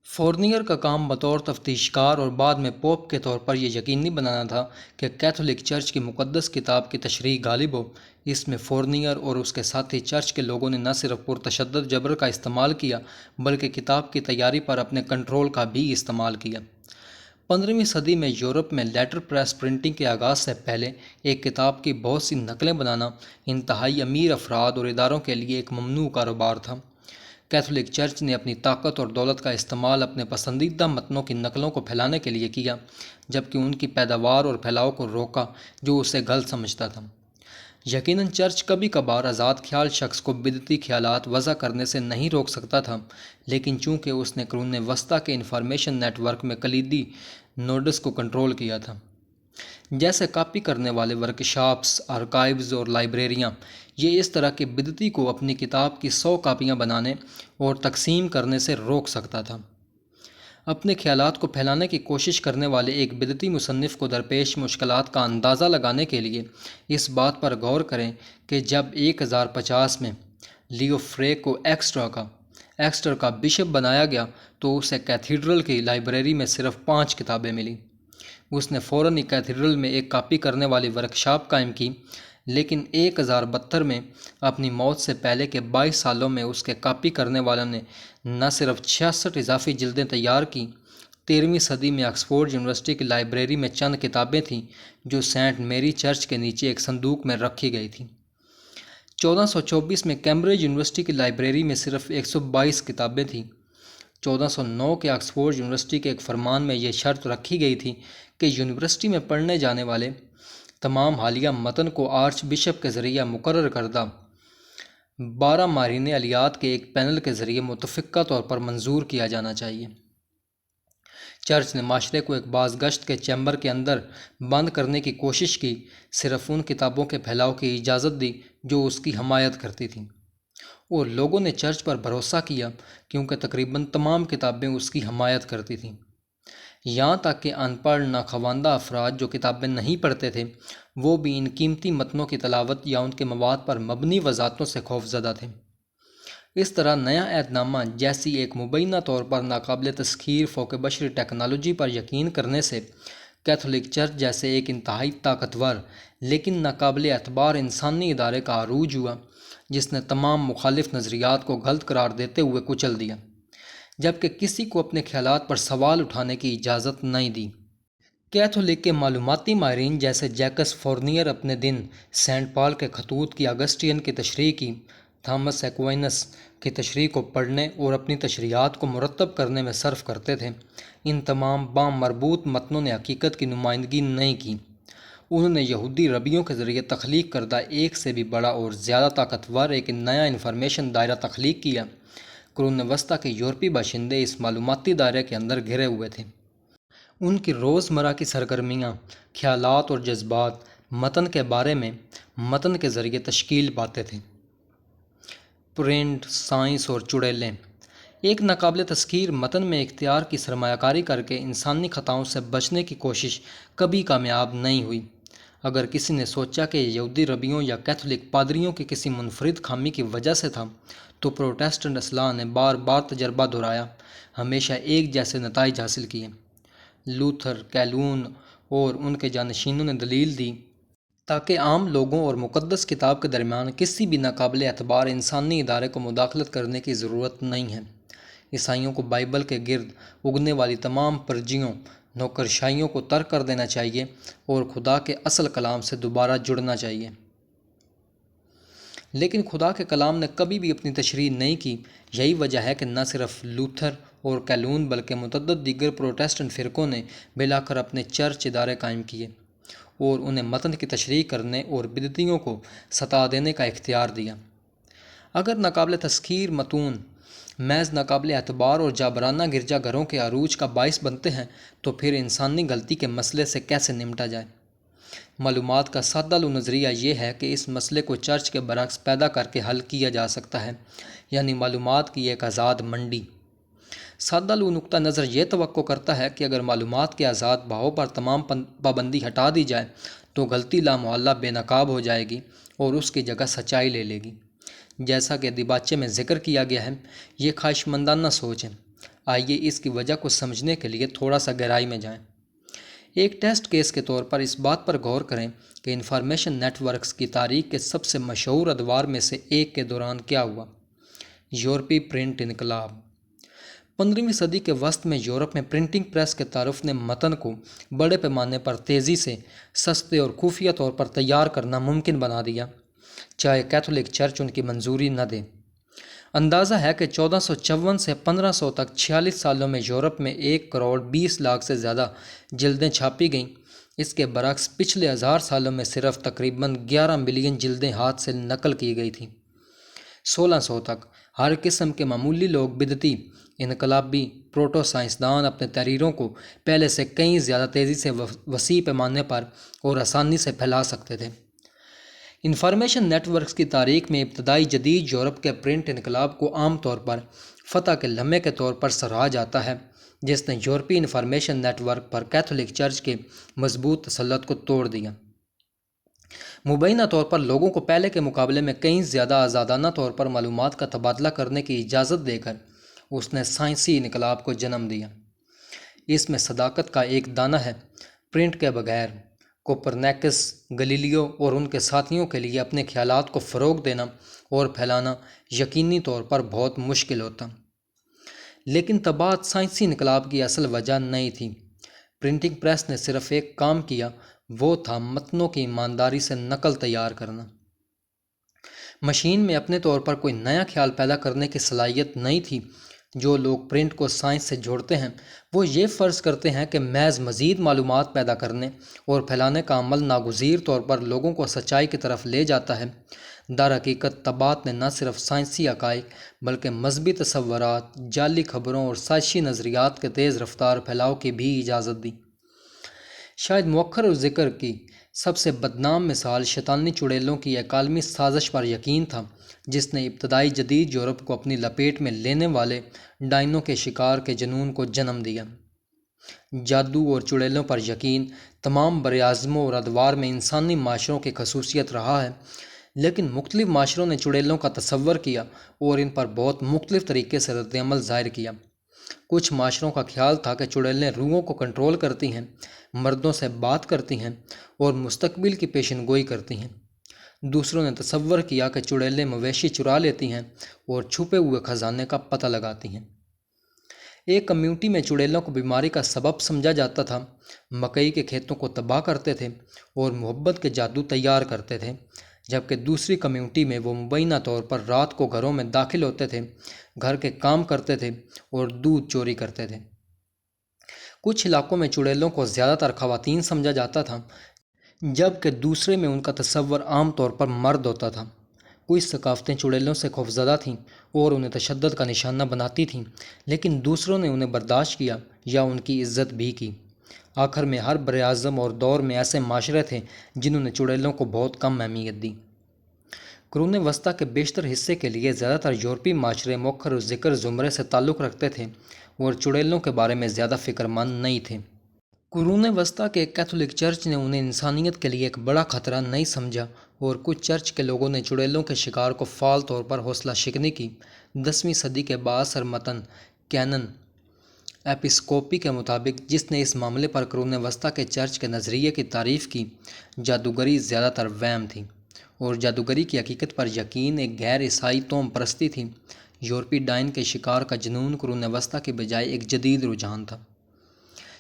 فورنیر کا کام بطور تفتیش کار اور بعد میں پوپ کے طور پر یہ یقینی بنانا تھا کہ کیتھولک چرچ کی مقدس کتاب کی تشریح غالب ہو۔ اس میں فورنیر اور اس کے ساتھی چرچ کے لوگوں نے نہ صرف پرتشدد جبر کا استعمال کیا بلکہ کتاب کی تیاری پر اپنے کنٹرول کا بھی استعمال کیا۔ 15ویں صدی میں یورپ میں لیٹر پریس پرنٹنگ کے آغاز سے پہلے ایک کتاب کی بہت سی نقلیں بنانا انتہائی امیر افراد اور اداروں کے لیے ایک ممنوع کاروبار تھا۔ کیتھولک چرچ نے اپنی طاقت اور دولت کا استعمال اپنے پسندیدہ متنوں کی نقلوں کو پھیلانے کے لیے کیا، جبکہ ان کی پیداوار اور پھیلاؤ کو روکا جو اسے غلط سمجھتا تھا۔ یقیناً چرچ کبھی کبھار آزاد خیال شخص کو بدعتی خیالات وضع کرنے سے نہیں روک سکتا تھا، لیکن چونکہ اس نے قرون وسطیٰ کے انفارمیشن نیٹ ورک میں کلیدی نوڈز کو کنٹرول کیا تھا، جیسے کاپی کرنے والے ورکشاپس، آرکائیوز اور لائبریریاں، یہ اس طرح کے بدعتی کو اپنی کتاب کی 100 کاپیاں بنانے اور تقسیم کرنے سے روک سکتا تھا۔ اپنے خیالات کو پھیلانے کی کوشش کرنے والے ایک بدعتی مصنف کو درپیش مشکلات کا اندازہ لگانے کے لیے اس بات پر غور کریں کہ جب 1050 میں لیو فرے کو ایکسٹر کا بشپ بنایا گیا تو اسے کیتھیڈرل کی لائبریری میں صرف 5 کتابیں ملیں۔ اس نے فوراً ہی کیتھیڈرل میں ایک کاپی کرنے والی ورکشاپ قائم کی، لیکن 1072 میں اپنی موت سے پہلے کے 22 سالوں میں اس کے کاپی کرنے والوں نے نہ صرف 66 اضافی جلدیں تیار کیں۔ 13ویں صدی میں آکسفورڈ یونیورسٹی کی لائبریری میں چند کتابیں تھیں جو سینٹ میری چرچ کے نیچے ایک صندوق میں رکھی گئی تھیں۔ 1424 میں کیمبرج یونیورسٹی کی لائبریری میں صرف 122 کتابیں تھیں۔ 1409 کے آکسفورڈ یونیورسٹی کے ایک فرمان میں یہ شرط رکھی گئی تھی کہ یونیورسٹی میں پڑھنے جانے والے تمام حالیہ متن کو آرچ بشپ کے ذریعہ مقرر کردہ 12 ماہرین الیات کے ایک پینل کے ذریعے متفقہ طور پر منظور کیا جانا چاہیے۔ چرچ نے معاشرے کو ایک بازگشت کے چیمبر کے اندر بند کرنے کی کوشش کی، صرف ان کتابوں کے پھیلاؤ کی اجازت دی جو اس کی حمایت کرتی تھیں، اور لوگوں نے چرچ پر بھروسہ کیا کیونکہ تقریباً تمام کتابیں اس کی حمایت کرتی تھیں۔ یہاں تک کہ ان پڑھ ناخواندہ افراد جو کتابیں نہیں پڑھتے تھے، وہ بھی ان قیمتی متنوں کی تلاوت یا ان کے مواد پر مبنی وضاحتوں سے خوفزدہ تھے۔ اس طرح نیا عہد نامہ جیسی ایک مبینہ طور پر ناقابل تسخیر فوق بشری ٹیکنالوجی پر یقین کرنے سے کیتھولک چرچ جیسے ایک انتہائی طاقتور لیکن ناقابل اعتبار انسانی ادارے کا عروج ہوا، جس نے تمام مخالف نظریات کو غلط قرار دیتے ہوئے کچل دیا، جبکہ کسی کو اپنے خیالات پر سوال اٹھانے کی اجازت نہیں دی۔ کیتھولک کے معلوماتی ماہرین جیسے جیکس فورنیر اپنے دن سینٹ پال کے خطوط کی اگسٹین کی تشریح کی، تھامس ایکوائنس کی تشریح کو پڑھنے اور اپنی تشریحات کو مرتب کرنے میں صرف کرتے تھے۔ ان تمام مربوط متنوں نے حقیقت کی نمائندگی نہیں کی۔ انہوں نے یہودی ربیوں کے ذریعے تخلیق کردہ ایک سے بھی بڑا اور زیادہ طاقتور ایک نیا انفارمیشن دائرہ تخلیق کیا۔ قرون وسطیٰ کے یورپی باشندے اس معلوماتی دائرے کے اندر گھرے ہوئے تھے۔ ان کی روزمرہ کی سرگرمیاں، خیالات اور جذبات متن کے بارے میں متن کے ذریعے تشکیل پاتے تھے۔ پرنٹ، سائنس اور چڑیلیں۔ ایک ناقابل تسخیر متن میں اختیار کی سرمایہ کاری کر کے انسانی خطاؤں سے بچنے کی کوشش کبھی کامیاب نہیں ہوئی۔ اگر کسی نے سوچا کہ یہ یہودی ربیوں یا کیتھولک پادریوں کی کسی منفرد خامی کی وجہ سے تھا، تو پروٹسٹنٹ اصلاح نے بار بار تجربہ دہرایا، ہمیشہ ایک جیسے نتائج حاصل کیے۔ لوتھر، کیلون اور ان کے جانشینوں نے دلیل دی تاکہ عام لوگوں اور مقدس کتاب کے درمیان کسی بھی ناقابل اعتبار انسانی ادارے کو مداخلت کرنے کی ضرورت نہیں ہے۔ عیسائیوں کو بائبل کے گرد اگنے والی تمام پرجیوں، نوکرشائیوں کو ترک کر دینا چاہیے اور خدا کے اصل کلام سے دوبارہ جڑنا چاہیے۔ لیکن خدا کے کلام نے کبھی بھی اپنی تشریح نہیں کی۔ یہی وجہ ہے کہ نہ صرف لوتھر اور کیلون بلکہ متعدد دیگر پروٹسٹنٹ فرقوں نے بالآخر اپنے چرچ ادارے قائم کیے اور انہیں متن کی تشریح کرنے اور بدعتیوں کو ستا دینے کا اختیار دیا۔ اگر ناقابل تسخیر متون محض ناقابل اعتبار اور جابرانہ گرجا گھروں کے عروج کا باعث بنتے ہیں، تو پھر انسانی غلطی کے مسئلے سے کیسے نمٹا جائے؟ معلومات کا سادہ لو نظریہ یہ ہے کہ اس مسئلے کو چرچ کے برعکس پیدا کر کے حل کیا جا سکتا ہے، یعنی معلومات کی ایک آزاد منڈی۔ سادہ لو نقطہ نظر یہ توقع کرتا ہے کہ اگر معلومات کے آزاد بہاؤ پر تمام پابندی ہٹا دی جائے تو غلطی لامحالہ بے نقاب ہو جائے گی اور اس کی جگہ سچائی لے لے گی۔ جیسا کہ دیباچے میں ذکر کیا گیا ہے، یہ خواہشمندانہ سوچ ہے۔ آئیے اس کی وجہ کو سمجھنے کے لیے تھوڑا سا گہرائی میں جائیں۔ ایک ٹیسٹ کیس کے طور پر اس بات پر غور کریں کہ انفارمیشن نیٹ ورکس کی تاریخ کے سب سے مشہور ادوار میں سے ایک کے دوران کیا ہوا۔ یورپی پرنٹ انقلاب۔ 15ویں صدی کے وسط میں یورپ میں پرنٹنگ پریس کے تعارف نے متن کو بڑے پیمانے پر تیزی سے، سستے اور خفیہ طور پر تیار کرنا ممکن بنا دیا، چاہے کیتھولک چرچ ان کی منظوری نہ دے۔ اندازہ ہے کہ 1454 سے 1500 تک 46 سالوں میں یورپ میں 1,20,00,000 سے زیادہ جلدیں چھاپی گئیں۔ اس کے برعکس پچھلے 1000 سالوں میں صرف تقریباً 11 ملین جلدیں ہاتھ سے نقل کی گئی تھیں۔ 1600 تک ہر قسم کے معمولی لوگ، بدعتی، انقلابی، پروٹو سائنسدان اپنے تحریروں کو پہلے سے کہیں زیادہ تیزی سے وسیع پیمانے پر اور آسانی سے پھیلا سکتے تھے۔ انفارمیشن نیٹ ورکس کی تاریخ میں ابتدائی جدید یورپ کے پرنٹ انقلاب کو عام طور پر فتح کے لمحے کے طور پر سراہا جاتا ہے، جس نے یورپی انفارمیشن نیٹ ورک پر کیتھولک چرچ کے مضبوط تسلط کو توڑ دیا۔ مبینہ طور پر لوگوں کو پہلے کے مقابلے میں کہیں زیادہ آزادانہ طور پر معلومات کا تبادلہ کرنے کی اجازت دے کر اس نے سائنسی انقلاب کو جنم دیا۔ اس میں صداقت کا ایک دانہ ہے۔ پرنٹ کے بغیر کوپرنیکس، گلیلیو اور ان کے ساتھیوں کے لیے اپنے خیالات کو فروغ دینا اور پھیلانا یقینی طور پر بہت مشکل ہوتا۔ لیکن طباعت سائنسی انقلاب کی اصل وجہ نہیں تھی۔ پرنٹنگ پریس نے صرف ایک کام کیا، وہ تھا متنوں کی ایمانداری سے نقل تیار کرنا۔ مشین میں اپنے طور پر کوئی نیا خیال پیدا کرنے کی صلاحیت نہیں تھی، جو لوگ پرنٹ کو سائنس سے جوڑتے ہیں وہ یہ فرض کرتے ہیں کہ محض مزید معلومات پیدا کرنے اور پھیلانے کا عمل ناگزیر طور پر لوگوں کو سچائی کی طرف لے جاتا ہے۔ در حقیقت طباعت نے نہ صرف سائنسی حقائق بلکہ مذہبی تصورات، جعلی خبروں اور سازشی نظریات کے تیز رفتار پھیلاؤ کی بھی اجازت دی۔ شاید مؤخر ذکر کی سب سے بدنام مثال شیطانی چڑیلوں کی ایک عالمی سازش پر یقین تھا، جس نے ابتدائی جدید یورپ کو اپنی لپیٹ میں لینے والے ڈائنوں کے شکار کے جنون کو جنم دیا۔ جادو اور چڑیلوں پر یقین تمام براعظموں اور ادوار میں انسانی معاشروں کی خصوصیت رہا ہے، لیکن مختلف معاشروں نے چڑیلوں کا تصور کیا اور ان پر بہت مختلف طریقے سے رد عمل ظاہر کیا۔ کچھ معاشروں کا خیال تھا کہ چڑیلیں روحوں کو کنٹرول کرتی ہیں، مردوں سے بات کرتی ہیں اور مستقبل کی پیشن گوئی کرتی ہیں۔ دوسروں نے تصور کیا کہ چڑیلیں مویشی چرا لیتی ہیں اور چھپے ہوئے خزانے کا پتہ لگاتی ہیں۔ ایک کمیونٹی میں چڑیلوں کو بیماری کا سبب سمجھا جاتا تھا، مکئی کے کھیتوں کو تباہ کرتے تھے اور محبت کے جادو تیار کرتے تھے، جبکہ دوسری کمیونٹی میں وہ مبینہ طور پر رات کو گھروں میں داخل ہوتے تھے، گھر کے کام کرتے تھے اور دودھ چوری کرتے تھے۔ کچھ علاقوں میں چڑیلوں کو زیادہ تر خواتین سمجھا جاتا تھا، جبکہ دوسرے میں ان کا تصور عام طور پر مرد ہوتا تھا۔ کچھ ثقافتیں چڑیلوں سے خوفزدہ تھیں اور انہیں تشدد کا نشانہ بناتی تھیں، لیکن دوسروں نے انہیں برداشت کیا یا ان کی عزت بھی کی۔ آخر میں ہر براعظم اور دور میں ایسے معاشرے تھے جنہوں نے چڑیلوں کو بہت کم اہمیت دی۔ قرون وسطیٰ کے بیشتر حصے کے لیے زیادہ تر یورپی معاشرے مؤخر ذکر زمرے سے تعلق رکھتے تھے اور چڑیلوں کے بارے میں زیادہ فکر مند نہیں تھے۔ قرون وسطیٰ کے کیتھولک چرچ نے انہیں انسانیت کے لیے ایک بڑا خطرہ نہیں سمجھا اور کچھ چرچ کے لوگوں نے چڑیلوں کے شکار کو فعال طور پر حوصلہ شکنی کی۔ 10ویں صدی کے بااثر متن کینن ایپسکوپی کے مطابق، جس نے اس معاملے پر قرون وسطیٰ کے چرچ کے نظریے کی تعریف کی، جادوگری زیادہ تر وہم تھی اور جادوگری کی حقیقت پر یقین ایک غیر عیسائی توہم پرستی تھی۔ یورپی ڈائن کے شکار کا جنون قرون وسطیٰ کے بجائے ایک جدید رجحان تھا۔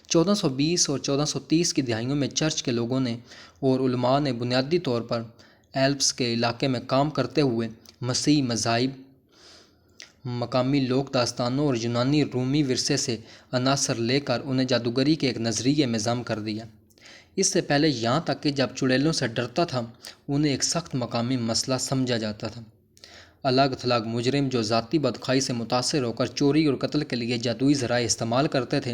1420 اور 1430 کی دہائیوں میں چرچ کے لوگوں نے اور علماء نے بنیادی طور پر ایلپس کے علاقے میں کام کرتے ہوئے مسیحی مذاہب، مقامی لوک داستانوں اور یونانی رومی ورثے سے عناصر لے کر انہیں جادوگری کے ایک نظریے میں ضم کر دیا۔ اس سے پہلے یہاں تک کہ جب چڑیلوں سے ڈرتا تھا، انہیں ایک سخت مقامی مسئلہ سمجھا جاتا تھا۔ الگ تھلگ مجرم جو ذاتی بدخواہی سے متاثر ہو کر چوری اور قتل کے لیے جادوئی ذرائع استعمال کرتے تھے،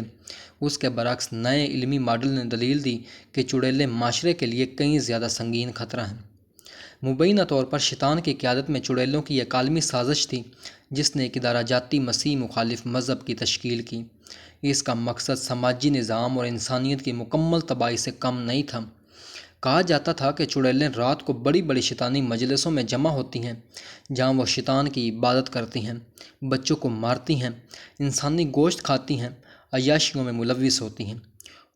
اس کے برعکس نئے علمی ماڈل نے دلیل دی کہ چڑیلیں معاشرے کے لیے کہیں زیادہ سنگین خطرہ ہیں۔ مبینہ طور پر شیطان کی قیادت میں چڑیلوں کی ایک عالمی سازش تھی جس نے ایک ادارہ جاتی مسیح مخالف مذہب کی تشکیل کی۔ اس کا مقصد سماجی نظام اور انسانیت کی مکمل تباہی سے کم نہیں تھا۔ کہا جاتا تھا کہ چڑیلیں رات کو بڑی بڑی شیطانی مجلسوں میں جمع ہوتی ہیں، جہاں وہ شیطان کی عبادت کرتی ہیں، بچوں کو مارتی ہیں، انسانی گوشت کھاتی ہیں، عیاشیوں میں ملوث ہوتی ہیں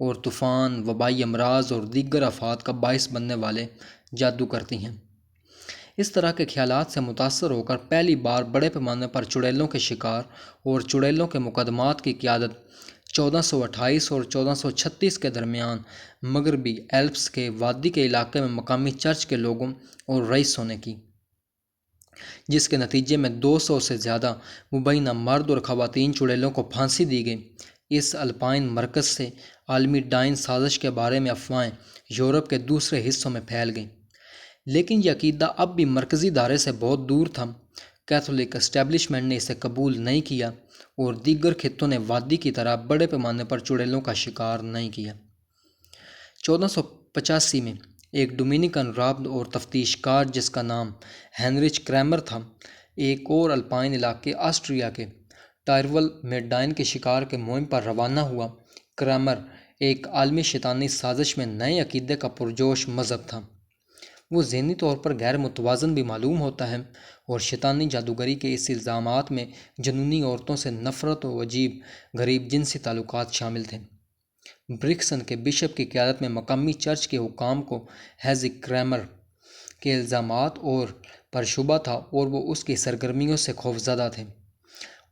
اور طوفان، وبائی امراض اور دیگر آفات کا باعث بننے والے جادو کرتی ہیں۔ اس طرح کے خیالات سے متاثر ہو کر پہلی بار بڑے پیمانے پر چڑیلوں کے شکار اور چڑیلوں کے مقدمات کی قیادت 1428 اور 1436 کے درمیان مغربی ایلپس کے وادی کے علاقے میں مقامی چرچ کے لوگوں اور رئیسوں نے کی، جس کے نتیجے میں 200 سے زیادہ مبینہ مرد اور خواتین چڑیلوں کو پھانسی دی گئی۔ اس الپائن مرکز سے عالمی ڈائن سازش کے بارے میں افواہیں یورپ کے دوسرے حصوں میں پھیل گئیں، لیکن یہ عقیدہ اب بھی مرکزی دھارے سے بہت دور تھا۔ کیتھولک اسٹیبلشمنٹ نے اسے قبول نہیں کیا اور دیگر خطوں نے وادی کی طرح بڑے پیمانے پر چڑیلوں کا شکار نہیں کیا۔ 1485 میں ایک ڈومینیکن راہب اور تفتیش کار جس کا نام ہینریچ کریمر تھا، ایک اور الپائن علاقے آسٹریا کے ٹائرول میں ڈائن کے شکار کے مہم پر روانہ ہوا۔ کریمر ایک عالمی شیطانی سازش میں نئے عقیدے کا پرجوش مذہب تھا۔ وہ ذہنی طور پر غیر متوازن بھی معلوم ہوتا ہے اور شیطانی جادوگری کے اس الزامات میں جنونی عورتوں سے نفرت و عجیب غریب جنسی تعلقات شامل تھے۔ برکسن کے بشپ کی قیادت میں مقامی چرچ کے حکام کو ہیزک کریمر کے الزامات پر شبہ تھا اور وہ اس کی سرگرمیوں سے خوفزدہ تھے۔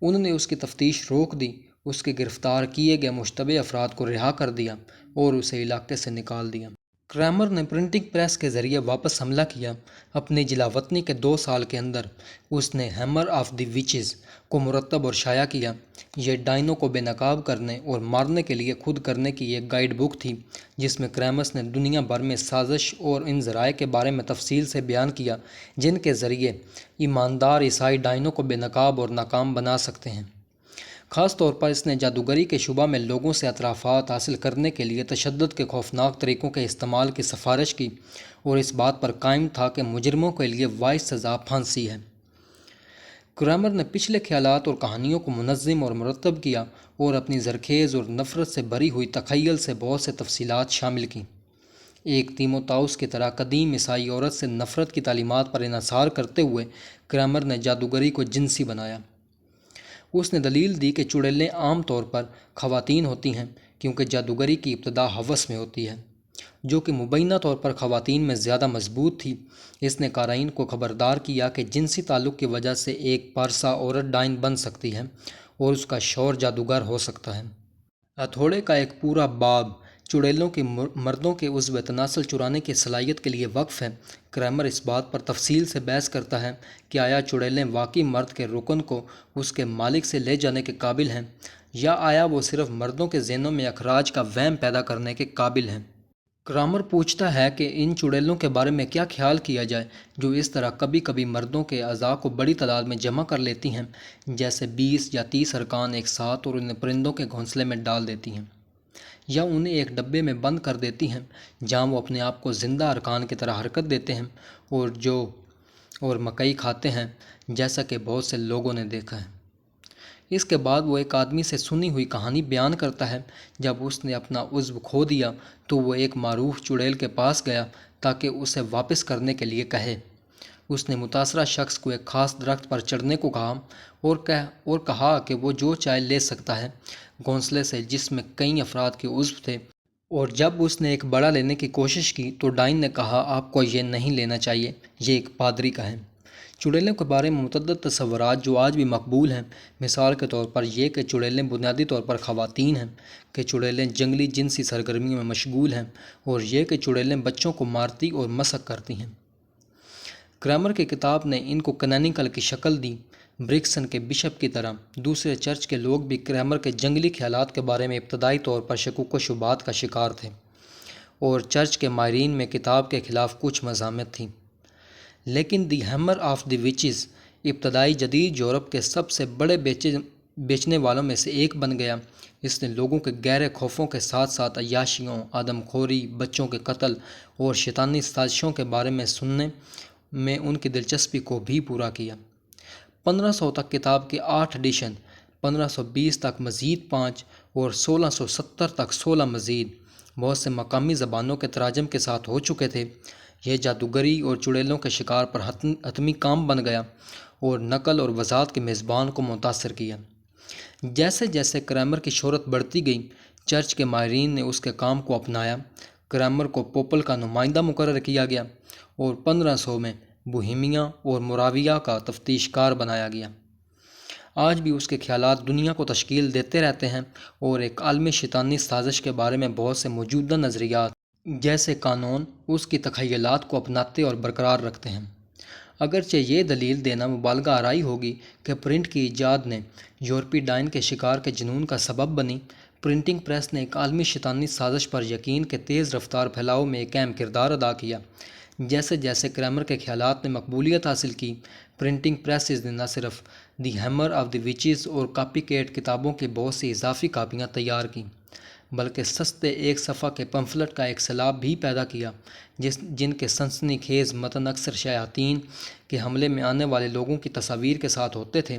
انہوں نے اس کی تفتیش روک دی، اس کے گرفتار کیے گئے مشتبہ افراد کو رہا کر دیا اور اسے علاقے سے نکال دیا۔ کریمر نے پرنٹنگ پریس کے ذریعے واپس حملہ کیا۔ اپنی جلاوطنی کے 2 سال کے اندر اس نے ہیمر آف دی ویچز کو مرتب اور شائع کیا۔ یہ ڈائنوں کو بے نقاب کرنے اور مارنے کے لیے خود کرنے کی ایک گائیڈ بک تھی، جس میں کریمرس نے دنیا بھر میں سازش اور ان ذرائع کے بارے میں تفصیل سے بیان کیا جن کے ذریعے ایماندار عیسائی ڈائنوں کو بے نقاب اور ناکام بنا سکتے ہیں۔ خاص طور پر اس نے جادوگری کے شعبہ میں لوگوں سے اعترافات حاصل کرنے کے لیے تشدد کے خوفناک طریقوں کے استعمال کی سفارش کی اور اس بات پر قائم تھا کہ مجرموں کے لیے واحد سزا پھانسی ہے۔ کریمر نے پچھلے خیالات اور کہانیوں کو منظم اور مرتب کیا اور اپنی زرخیز اور نفرت سے بھری ہوئی تخیل سے بہت سے تفصیلات شامل کیں۔ ایک تیموتاؤس کی طرح قدیم عیسائی عورت سے نفرت کی تعلیمات پر انحصار کرتے ہوئے کریمر نے جادوگری کو جنسی بنایا۔ اس نے دلیل دی کہ چڑیلیں عام طور پر خواتین ہوتی ہیں کیونکہ جادوگری کی ابتدا ہوس میں ہوتی ہے، جو کہ مبینہ طور پر خواتین میں زیادہ مضبوط تھی۔ اس نے قارئین کو خبردار کیا کہ جنسی تعلق کی وجہ سے ایک پارسا عورت ڈائن بن سکتی ہے اور اس کا شوہر جادوگر ہو سکتا ہے۔ ہتھوڑے کا ایک پورا باب چڑیلوں کی مردوں کے عضو تناسل چرانے کی صلاحیت کے لیے وقف ہے۔ کریمر اس بات پر تفصیل سے بحث کرتا ہے کہ آیا چڑیلیں واقعی مرد کے رکن کو اس کے مالک سے لے جانے کے قابل ہیں یا آیا وہ صرف مردوں کے ذہنوں میں اخراج کا وہم پیدا کرنے کے قابل ہیں۔ کریمر پوچھتا ہے کہ ان چڑیلوں کے بارے میں کیا خیال کیا جائے جو اس طرح کبھی کبھی مردوں کے اعضاء کو بڑی تعداد میں جمع کر لیتی ہیں، جیسے 20 یا 30 ارکان ایک ساتھ، اور انہیں پرندوں کے گھونسلے میں ڈال دیتی ہیں یا انہیں ایک ڈبے میں بند کر دیتی ہیں جہاں وہ اپنے آپ کو زندہ ارکان کی طرح حرکت دیتے ہیں اور مکئی کھاتے ہیں، جیسا کہ بہت سے لوگوں نے دیکھا ہے۔ اس کے بعد وہ ایک آدمی سے سنی ہوئی کہانی بیان کرتا ہے۔ جب اس نے اپنا عضو کھو دیا تو وہ ایک معروف چڑیل کے پاس گیا تاکہ اسے واپس کرنے کے لیے کہے۔ اس نے متاثرہ شخص کو ایک خاص درخت پر چڑھنے کو کہا اور کہا کہ وہ جو چاہے لے سکتا ہے گھونسلے سے جس میں کئی افراد کے عضو تھے، اور جب اس نے ایک بڑا لینے کی کوشش کی تو ڈائن نے کہا آپ کو یہ نہیں لینا چاہیے، یہ ایک پادری کا ہے۔ چڑیلوں کے بارے میں متعدد تصورات جو آج بھی مقبول ہیں، مثال کے طور پر یہ کہ چڑیلیں بنیادی طور پر خواتین ہیں، کہ چڑیلیں جنگلی جنسی سرگرمیوں میں مشغول ہیں، اور یہ کہ چڑیلیں بچوں کو مارتی اور مسخ کرتی ہیں۔ کریمر کی کتاب نے ان کو کینونیکل کی شکل دی۔ برکسن کے بشپ کی طرح دوسرے چرچ کے لوگ بھی کریمر کے جنگلی خیالات کے بارے میں ابتدائی طور پر شکوک و شبہات کا شکار تھے، اور چرچ کے ماہرین میں کتاب کے خلاف کچھ مزاحمت تھی۔ لیکن دی ہیمر آف دی ویچز ابتدائی جدید یورپ کے سب سے بڑے بیچنے والوں میں سے ایک بن گیا۔ اس نے لوگوں کے گہرے خوفوں کے ساتھ ساتھ عیاشیوں، آدم خوری، بچوں کے قتل اور شیطانی سازشوں کے بارے میں سننے میں ان کی دلچسپی کو بھی پورا کیا۔ 1500 تک کتاب کے 8 ایڈیشن، 1520 تک مزید 5 اور 1670 تک 16 مزید بہت سے مقامی زبانوں کے تراجم کے ساتھ ہو چکے تھے۔ یہ جادوگری اور چڑیلوں کے شکار پر حتمی کام بن گیا اور نقل اور وضاحت کے میزبان کو متاثر کیا۔ جیسے جیسے کریمر کی شہرت بڑھتی گئی، چرچ کے ماہرین نے اس کے کام کو اپنایا۔ کریمر کو پوپل کا نمائندہ مقرر کیا گیا اور 1500 میں بوہیمیا اور موراویا کا تفتیش کار بنایا گیا۔ آج بھی اس کے خیالات دنیا کو تشکیل دیتے رہتے ہیں اور ایک عالمی شیطانی سازش کے بارے میں بہت سے موجودہ نظریات جیسے قانون اس کی تخیلات کو اپناتے اور برقرار رکھتے ہیں۔ اگرچہ یہ دلیل دینا مبالغہ آرائی ہوگی کہ پرنٹ کی ایجاد نے یورپی ڈائن کے شکار کے جنون کا سبب بنی، پرنٹنگ پریس نے ایک عالمی شیطانی سازش پر یقین کے تیز رفتار پھیلاؤ میں ایک اہم کردار ادا کیا۔ جیسے جیسے کریمر کے خیالات نے مقبولیت حاصل کی، پرنٹنگ پریسز نے نہ صرف دی ہیمر آف دی ویچز اور کاپی کیٹ کتابوں کی بہت سی اضافی کاپیاں تیار کیں، بلکہ سستے ایک صفحہ کے پمفلٹ کا ایک سیلاب بھی پیدا کیا جن کے سنسنی خیز متن اکثر شیاطین کے حملے میں آنے والے لوگوں کی تصاویر کے ساتھ ہوتے تھے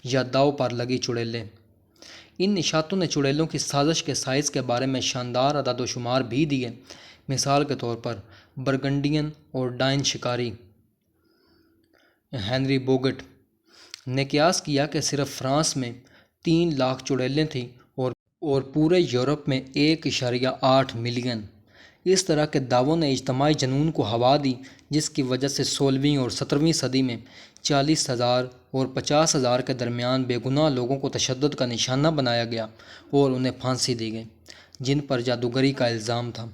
یا داؤ پر لگی چڑیلیں۔ ان اشاعتوں نے چڑیلوں کی سازش کے سائز کے بارے میں شاندار اعداد و شمار بھی دیے۔ مثال کے طور پر برگنڈین اور ڈائن شکاری ہنری بوگٹ نے قیاس کیا کہ صرف فرانس میں 3 لاکھ چڑیلیں تھیں اور پورے یورپ میں 1.8 ملین۔ اس طرح کے دعووں نے اجتماعی جنون کو ہوا دی، جس کی وجہ سے 16ویں اور 17ویں صدی میں 40,000 اور 50,000 کے درمیان بے گناہ لوگوں کو تشدد کا نشانہ بنایا گیا اور انہیں پھانسی دی گئی، جن پر جادوگری کا الزام تھا۔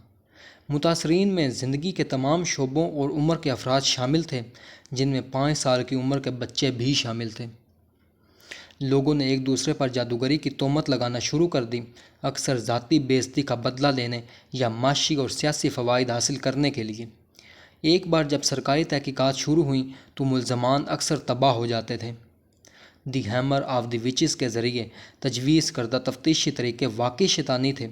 متاثرین میں زندگی کے تمام شعبوں اور عمر کے افراد شامل تھے، جن میں 5 سال کی عمر کے بچے بھی شامل تھے۔ لوگوں نے ایک دوسرے پر جادوگری کی تہمت لگانا شروع کر دی، اکثر ذاتی بے عزتی کا بدلہ لینے یا معاشی اور سیاسی فوائد حاصل کرنے کے لیے۔ ایک بار جب سرکاری تحقیقات شروع ہوئیں تو ملزمان اکثر تباہ ہو جاتے تھے۔ دی ہیمر آف دی وچز کے ذریعے تجویز کردہ تفتیشی طریقے واقعی شیطانی تھے۔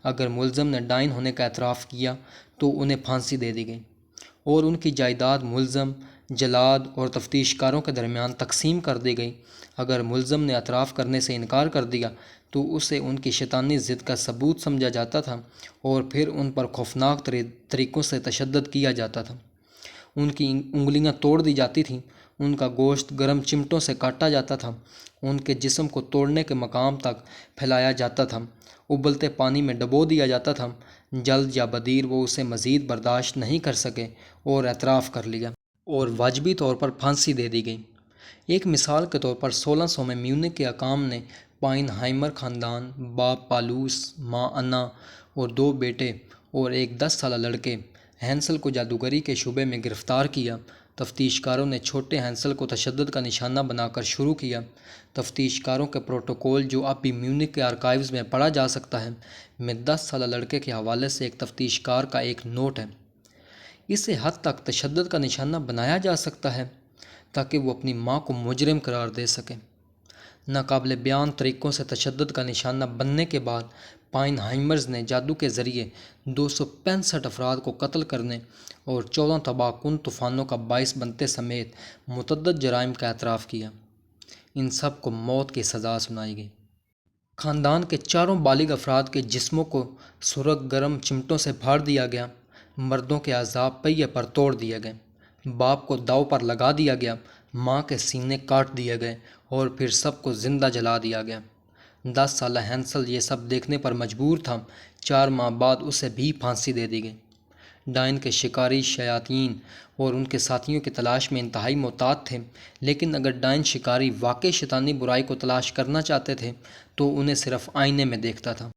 اگر ملزم نے ڈائن ہونے کا اعتراف کیا تو انہیں پھانسی دے دی گئی اور ان کی جائیداد ملزم، جلاد اور تفتیش کاروں کے درمیان تقسیم کر دی گئی۔ اگر ملزم نے اعتراف کرنے سے انکار کر دیا تو اسے ان کی شیطانی ضد کا ثبوت سمجھا جاتا تھا اور پھر ان پر خوفناک طریقوں سے تشدد کیا جاتا تھا۔ ان کی انگلیاں توڑ دی جاتی تھیں، ان کا گوشت گرم چمٹوں سے کاٹا جاتا تھا، ان کے جسم کو توڑنے کے مقام تک پھیلایا جاتا تھا، ابلتے پانی میں ڈبو دیا جاتا تھا۔ جلد یا بدیر وہ اسے مزید برداشت نہیں کر سکے اور اعتراف کر لیا اور واجبی طور پر پھانسی دے دی گئی۔ ایک مثال کے طور پر 1600 میں میونخ کے حکام نے پائن ہائمر خاندان، باپ پالوس، ماں انا اور 2 بیٹے اور ایک 10 سالہ لڑکے ہینسل کو جادوگری کے شبے میں گرفتار کیا۔ تفتیش کاروں نے چھوٹے ہینسل کو تشدد کا نشانہ بنا کر شروع کیا۔ تفتیش کاروں کے پروٹوکول، جو اب بھی میونخ کے آرکائیوز میں پڑھا جا سکتا ہے، میں 10 سالہ لڑکے کے حوالے سے ایک تفتیش کار کا ایک نوٹ ہے۔ اسے حد تک تشدد کا نشانہ بنایا جا سکتا ہے تاکہ وہ اپنی ماں کو مجرم قرار دے سکے۔ ناقابل بیان طریقوں سے تشدد کا نشانہ بننے کے بعد پائن ہائمرز نے جادو کے ذریعے 265 افراد کو قتل کرنے اور 14 تباہ کن طوفانوں کا باعث بنتے سمیت متعدد جرائم کا اعتراف کیا۔ ان سب کو موت کی سزا سنائی گئی۔ خاندان کے چاروں بالغ افراد کے جسموں کو سرخ گرم چمٹوں سے پھاڑ دیا گیا، مردوں کے اعضاء پہیے پر توڑ دیے گئے، باپ کو داؤ پر لگا دیا گیا، ماں کے سینے کاٹ دیے گئے اور پھر سب کو زندہ جلا دیا گیا۔ 10 سالہ ہینسل یہ سب دیکھنے پر مجبور تھا۔ 4 ماہ بعد اسے بھی پھانسی دے دی گئی۔ ڈائن کے شکاری شیاطین اور ان کے ساتھیوں کی تلاش میں انتہائی محتاط تھے، لیکن اگر ڈائن شکاری واقعی شیطانی برائی کو تلاش کرنا چاہتے تھے تو انہیں صرف آئینے میں دیکھتا تھا۔